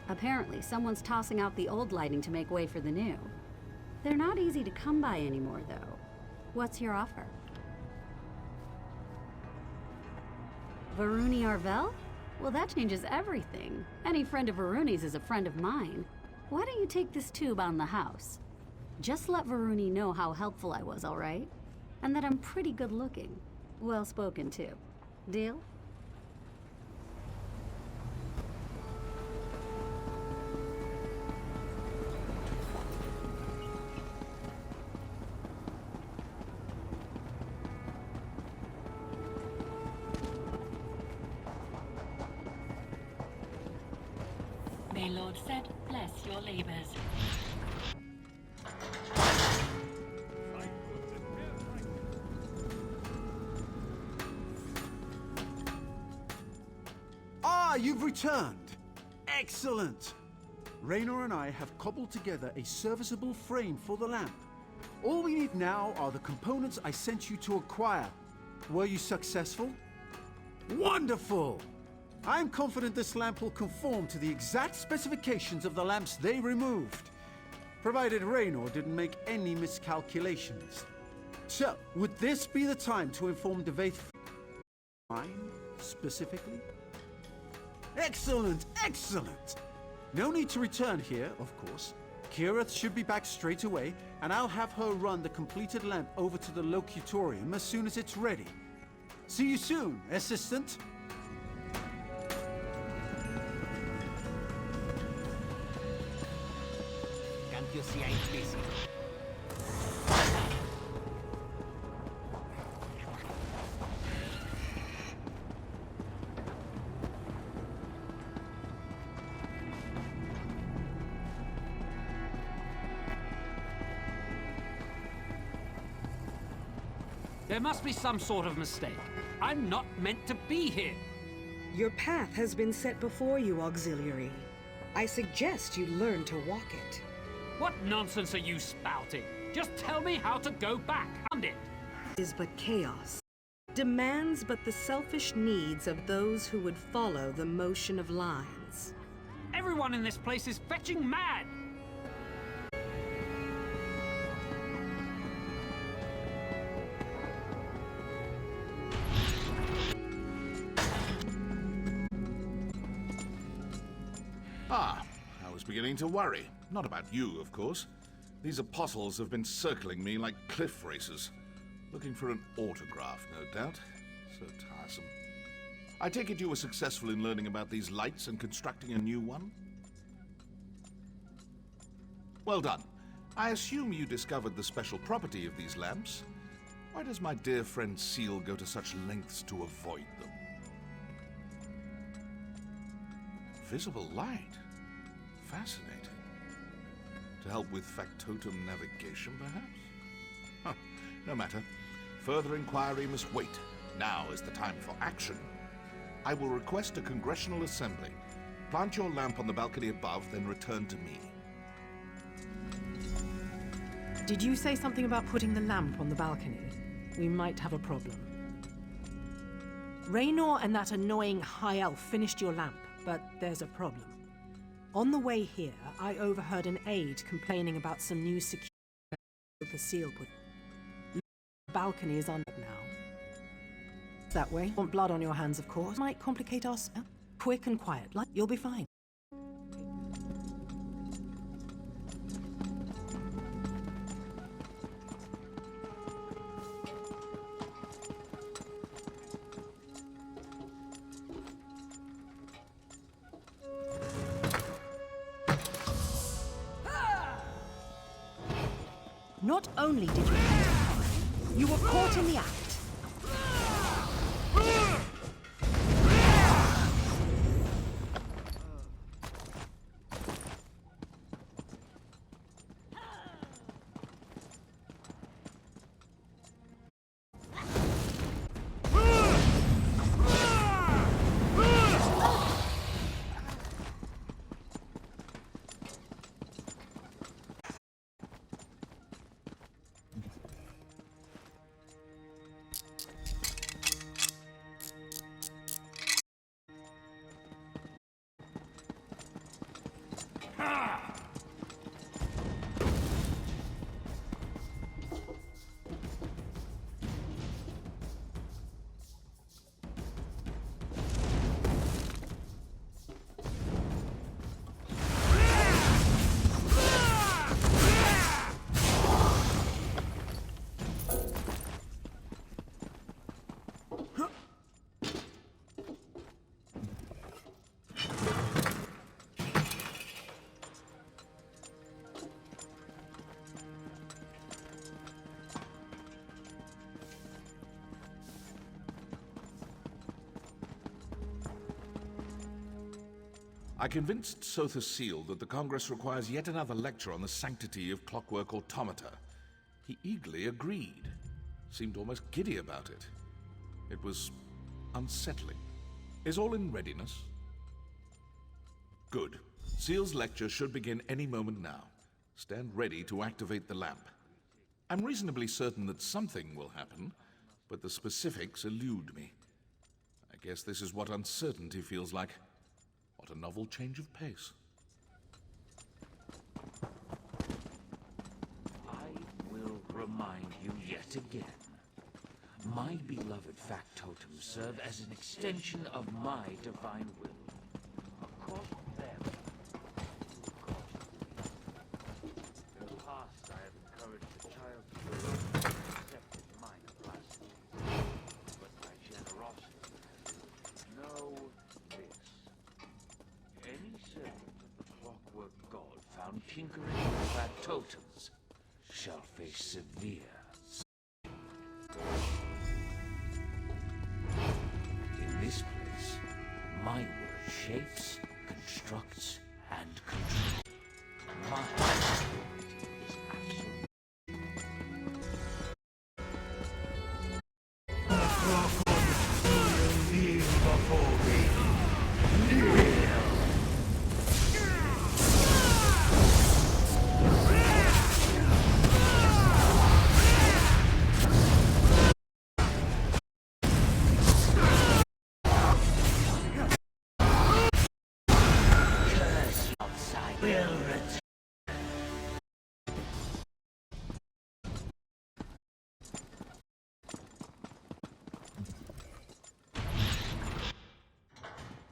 M: Apparently, someone's tossing out the old lighting to make way for the new. They're not easy to come by anymore, though. What's your offer? Varuni Arvel? Well, that changes everything. Any friend of Varuni's is a friend of mine. Why don't you take this tube on the house? Just let Varuni know how helpful I was, all right? And that I'm pretty good looking. Well spoken, too. Deal?
I: Lord Set bless your labors.
E: Ah, you've returned! Excellent! Raynor and I have cobbled together a serviceable frame for the lamp. All we need now are the components I sent you to acquire. Were you successful? Wonderful! I'm confident this lamp will conform to the exact specifications of the lamps they removed, provided Raynor didn't make any miscalculations. So, would this be the time to inform Devaith mine, specifically? Excellent! Excellent! No need to return here, of course. Kirith should be back straight away, and I'll have her run the completed lamp over to the locutorium as soon as it's ready. See you soon, Assistant!
Q: Can't you see I'm busy?
C: There must be some sort of mistake. I'm not meant to be here.
T: Your path has been set before you, Auxiliary. I suggest you learn to walk it.
C: What nonsense are you spouting? Just tell me how to go back, and it.
T: Is but chaos. Demands but the selfish needs of those who would follow the motion of lines.
C: Everyone in this place is fetching mad!
B: Ah, I was beginning to worry. Not about you, of course. These apostles have been circling me like cliff racers. Looking for an autograph, no doubt. So tiresome. I take it you were successful in learning about these lights and constructing a new one? Well done. I assume you discovered the special property of these lamps. Why does my dear friend Seal go to such lengths to avoid them? Visible light. Fascinating. To help with factotum navigation, perhaps? Huh. No matter. Further inquiry must wait. Now is the time for action. I will request a congressional assembly. Plant your lamp on the balcony above, then return to me.
F: Did you say something about putting the lamp on the balcony? We might have a problem. Raynor and that annoying high elf finished your lamp, but there's a problem. On the way here, I overheard an aide complaining about some new security with the seal put. The balcony is on now. That way. Want blood on your hands, of course. Might complicate us. Quick and quiet. Like you'll be fine. Not only did you you were caught in the act.
B: I convinced Sotha Seal that the Congress requires yet another lecture on the sanctity of clockwork automata. He eagerly agreed. Seemed almost giddy about it. It was unsettling. Is all in readiness? Good. Seal's lecture should begin any moment now. Stand ready to activate the lamp. I'm reasonably certain that something will happen, but the specifics elude me. I guess this is what uncertainty feels like. What a novel change of pace.
Q: I will remind you yet again. My beloved factotums serve as an extension of my divine will. Across them, in the past I have encouraged the child to accept minor blasphemies, but my generosity has know this. Any servant of the Clockwork God found tinkering with factotums shall face severe. In this place, my word shapes, constructs, and controls. My authority is absolute. Kneel before me. Kneel.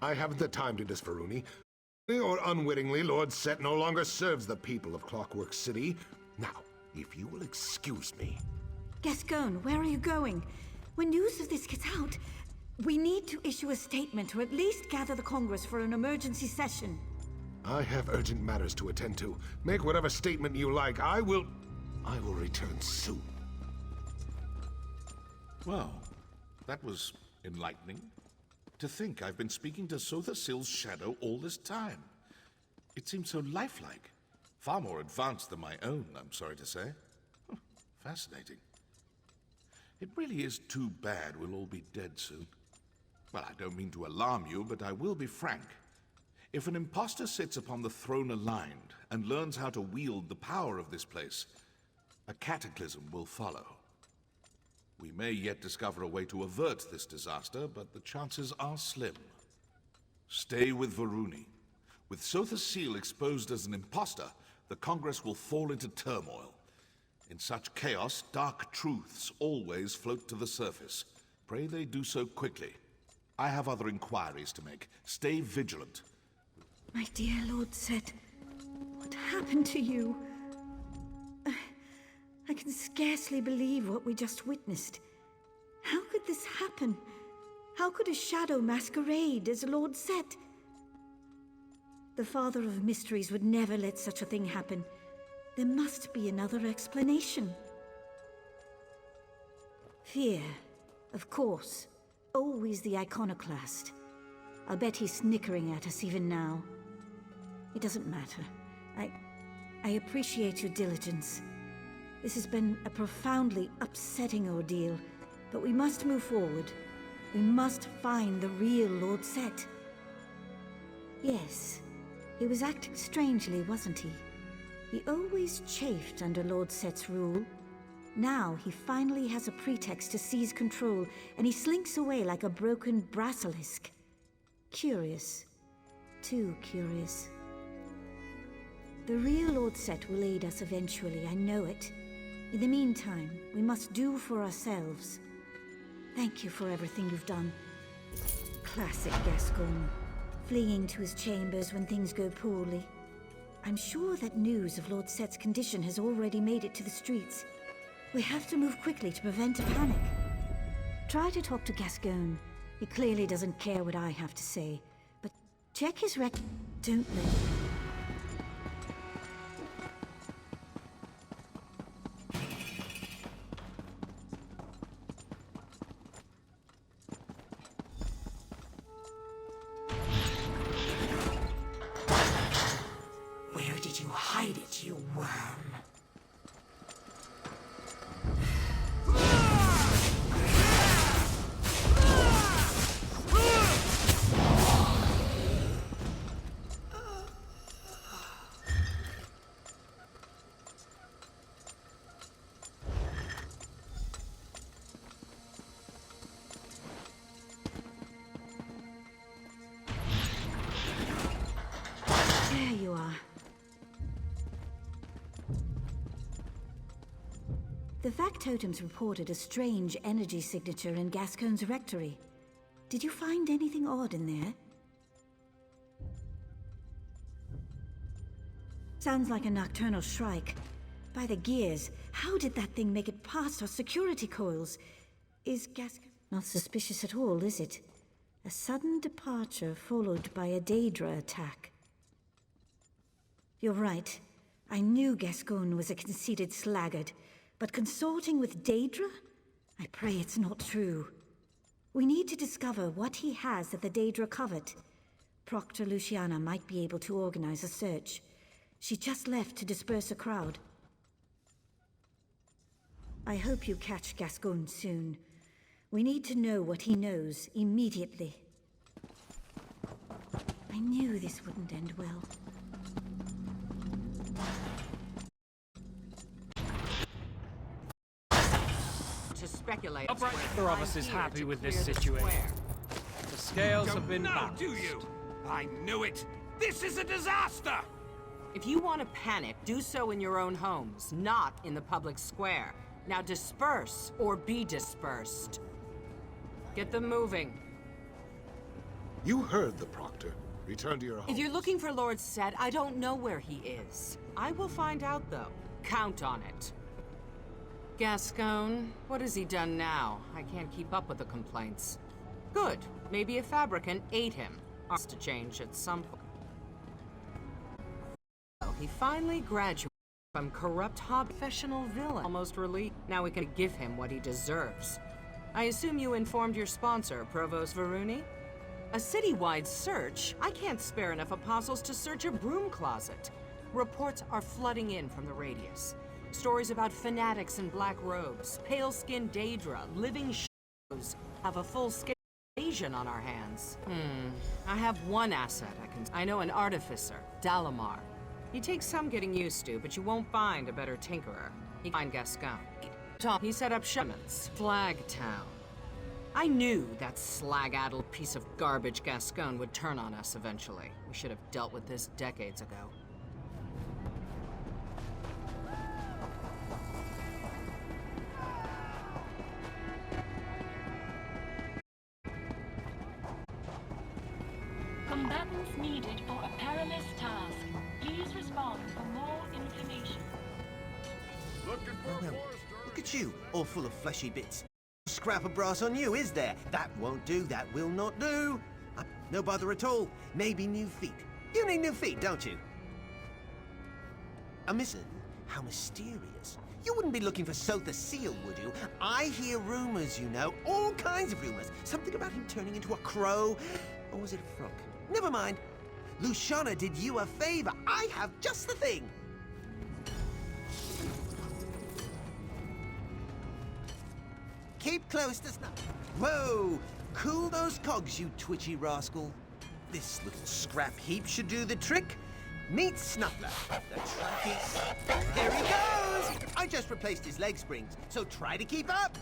K: I haven't the time to this, Varuni. Or unwittingly, Lord Set no longer serves the people of Clockwork City. Now, if you will excuse me.
N: Gascon, where are you going? When news of this gets out, we need to issue a statement or at least gather the Congress for an emergency session.
K: I have urgent matters to attend to. Make whatever statement you like. I will return soon.
B: Well, that was enlightening. To think I've been speaking to Sotha Seal's shadow all this time. It seems so lifelike. Far more advanced than my own, I'm sorry to say. Fascinating. It really is too bad we'll all be dead soon. Well, I don't mean to alarm you, but I will be frank. If an impostor sits upon the throne aligned and learns how to wield the power of this place, a cataclysm will follow. We may yet discover a way to avert this disaster, but the chances are slim. Stay with Varuni. With Sotha Seal exposed as an impostor, the Congress will fall into turmoil. In such chaos, dark truths always float to the surface. Pray they do so quickly. I have other inquiries to make. Stay vigilant.
N: My dear Lord Set, what happened to you? I can scarcely believe what we just witnessed. How could this happen? How could a shadow masquerade as Lord Set? The Father of Mysteries would never let such a thing happen. There must be another explanation. Fear, of course. Always the iconoclast. I'll bet he's snickering at us even now. It doesn't matter. I appreciate your diligence. This has been a profoundly upsetting ordeal, but we must move forward. We must find the real Lord Set. Yes, he was acting strangely, wasn't he? He always chafed under Lord Set's rule. Now he finally has a pretext to seize control, and he slinks away like a broken basilisk. Curious. Too curious. The real Lord Set will aid us eventually, I know it. In the meantime, we must do for ourselves. Thank you for everything you've done. Classic Gascon. Fleeing to his chambers when things go poorly. I'm sure that news of Lord Set's condition has already made it to the streets. We have to move quickly to prevent a panic. Try to talk to Gascon. He clearly doesn't care what I have to say. But check his Don't let him.
S: did you hide it, you worm?
N: There you are. The factotums reported a strange energy signature in Gascoigne's rectory. Did you find anything odd in there? Sounds like a nocturnal shrike. By the gears, how did that thing make it past our security coils? Is Gascoigne not suspicious at all, is it? A sudden departure followed by a Daedra attack. You're right. I knew Gascoigne was a conceited sluggard, but consorting with Daedra? I pray it's not true. We need to discover what he has at the Daedra covert. Proctor Luciana might be able to organize a search. She just left to disperse a crowd. I hope you catch Gascoigne soon. We need to know what he knows immediately. I knew this wouldn't end well.
D: To speculate.
C: Neither of us is happy with this situation. The scales have been balanced.
O: Do you? I knew it! This is a disaster!
D: If you want to panic, do so in your own homes, not in the public square. Now disperse, or be dispersed. Get them moving.
K: You heard the Proctor. Return to your home.
D: If you're looking for Lord Set, I don't know where he is. I will find out, though. Count on it. Gascoigne, what has he done now? I can't keep up with the complaints. Good. Maybe a fabricant ate him. Has to change at some point. Well, he finally graduated from corrupt professional villain. Almost relieved. Now we can give him what he deserves. I assume you informed your sponsor, Provost Varuni? A citywide search? I can't spare enough apostles to search a broom closet. Reports are flooding in from the radius. Stories about fanatics in black robes, pale-skinned Daedra, living shows, have a full-scale invasion on our hands. I have one asset I know an artificer, Dalamar. He takes some getting used to, but you won't find a better tinkerer. He can find Gascoigne. He set up shipments, Flagtown. I knew that slag-addled piece of garbage Gascoigne would turn on us eventually. We should have dealt with this decades ago.
I: Combatants needed for a perilous task. Please respond for more information.
U: Look at you, all full of fleshy bits. Scrap of brass on you, is there? That won't do, that will not do. No bother at all. Maybe new feet. You need new feet, don't you? Missing? How mysterious. You wouldn't be looking for Sotha Seal, would you? I hear rumors, you know. All kinds of rumors. Something about him turning into a crow. Or was it a frog? Never mind. Luciana did you a favor. I have just the thing. Keep close to snuff. Whoa! Cool those cogs, you twitchy rascal. This little scrap heap should do the trick. Meet Snuffler. The track is... There he goes! I just replaced his leg springs, so try to keep up.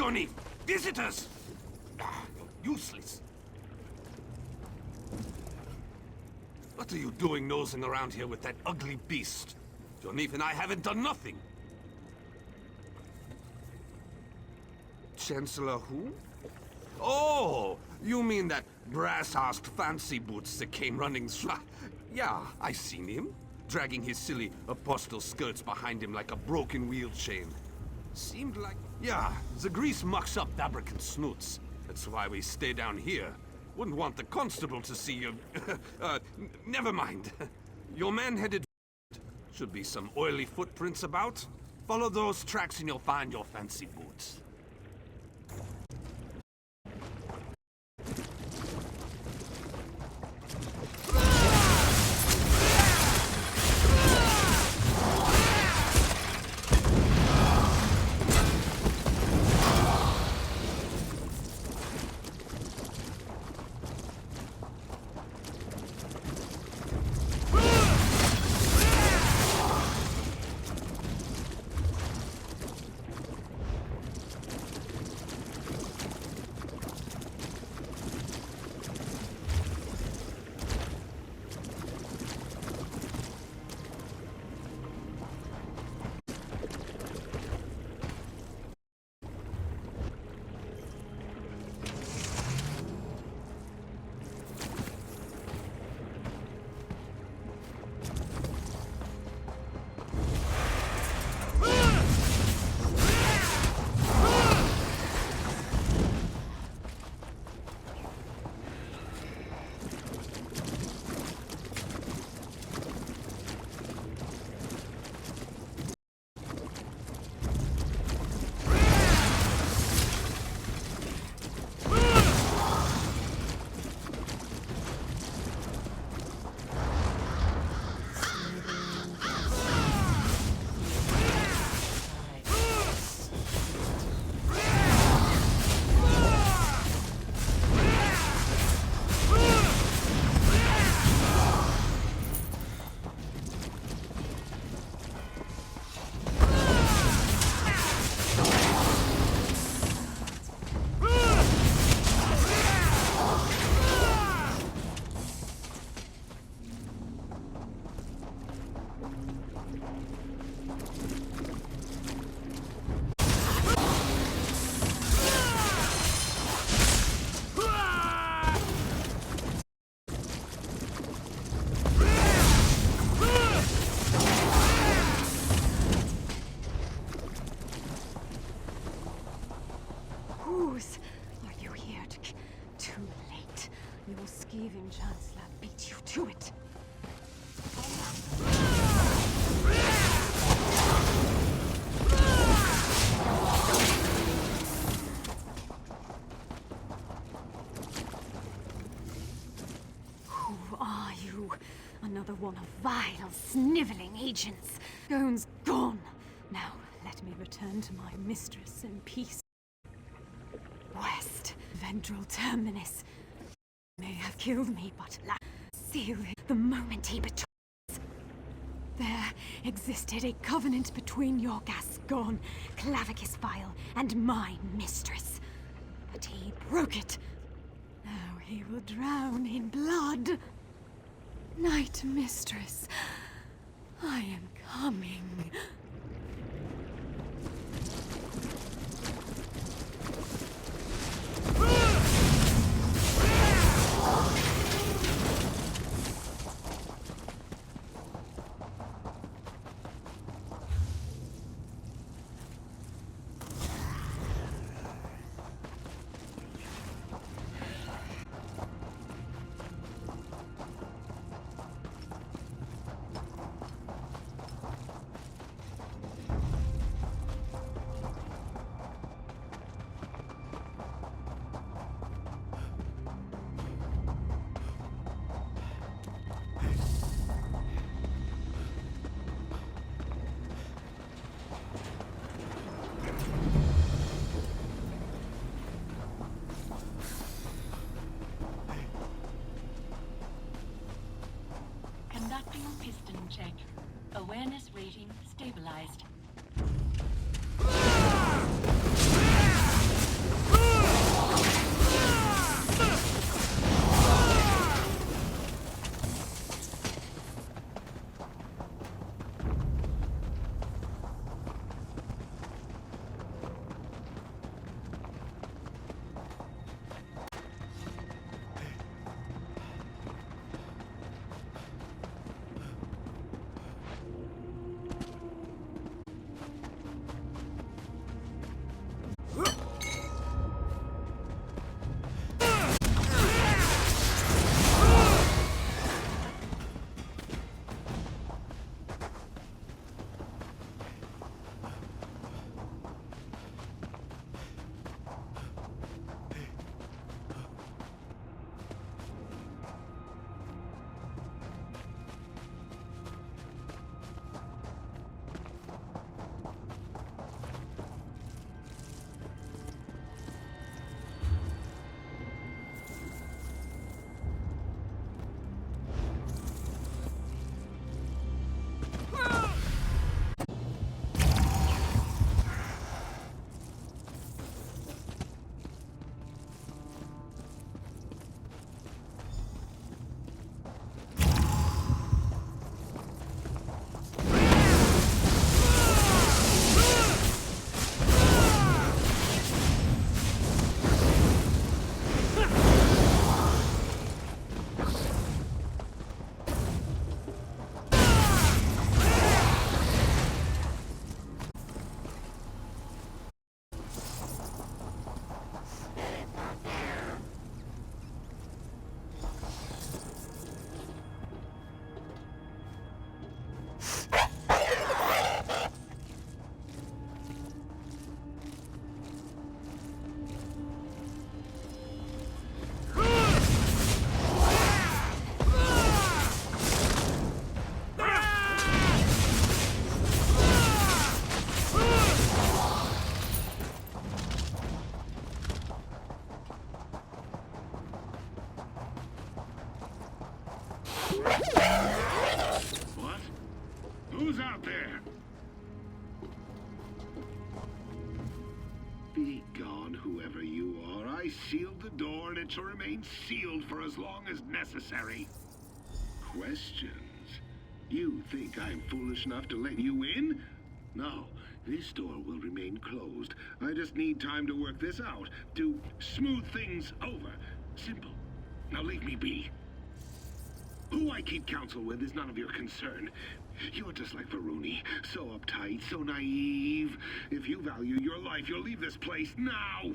O: Johnny! Visitors! You're useless. What are you doing nosing around here with that ugly beast? Johnny and I haven't done nothing. Chancellor who? Oh, you mean that brass-arsed fancy boots that came running Yeah, I seen him. Dragging his silly apostle skirts behind him like a broken wheel chain. Seemed like... Yeah, the grease mucks up Dabrican snoots. That's why we stay down here. Wouldn't want the constable to see you... never mind. Your man headed... Should be some oily footprints about. Follow those tracks and you'll find your fancy boots.
F: Chancellor beat you to it. Who are you? Another one of vile, sniveling agents. Gone's gone. Now, let me return to my mistress in peace. West, ventral terminus. May have killed me, but sealed the moment he betrayed us. There existed a covenant between your Gascon, Clavicus Vile, and my mistress. But he broke it. Now he will drown in blood. Night Mistress, I am coming.
I: Conducting piston check. Awareness rating stabilized.
K: out there? Be gone, whoever you are. I sealed the door, and it shall remain sealed for as long as necessary. Questions? You think I'm foolish enough to let you in? No, this door will remain closed. I just need time to work this out, to smooth things over. Simple. Now leave me be. Who I keep counsel with is none of your concern. You're just like Varuni, so uptight, so naive. If you value your life, you'll leave this place now.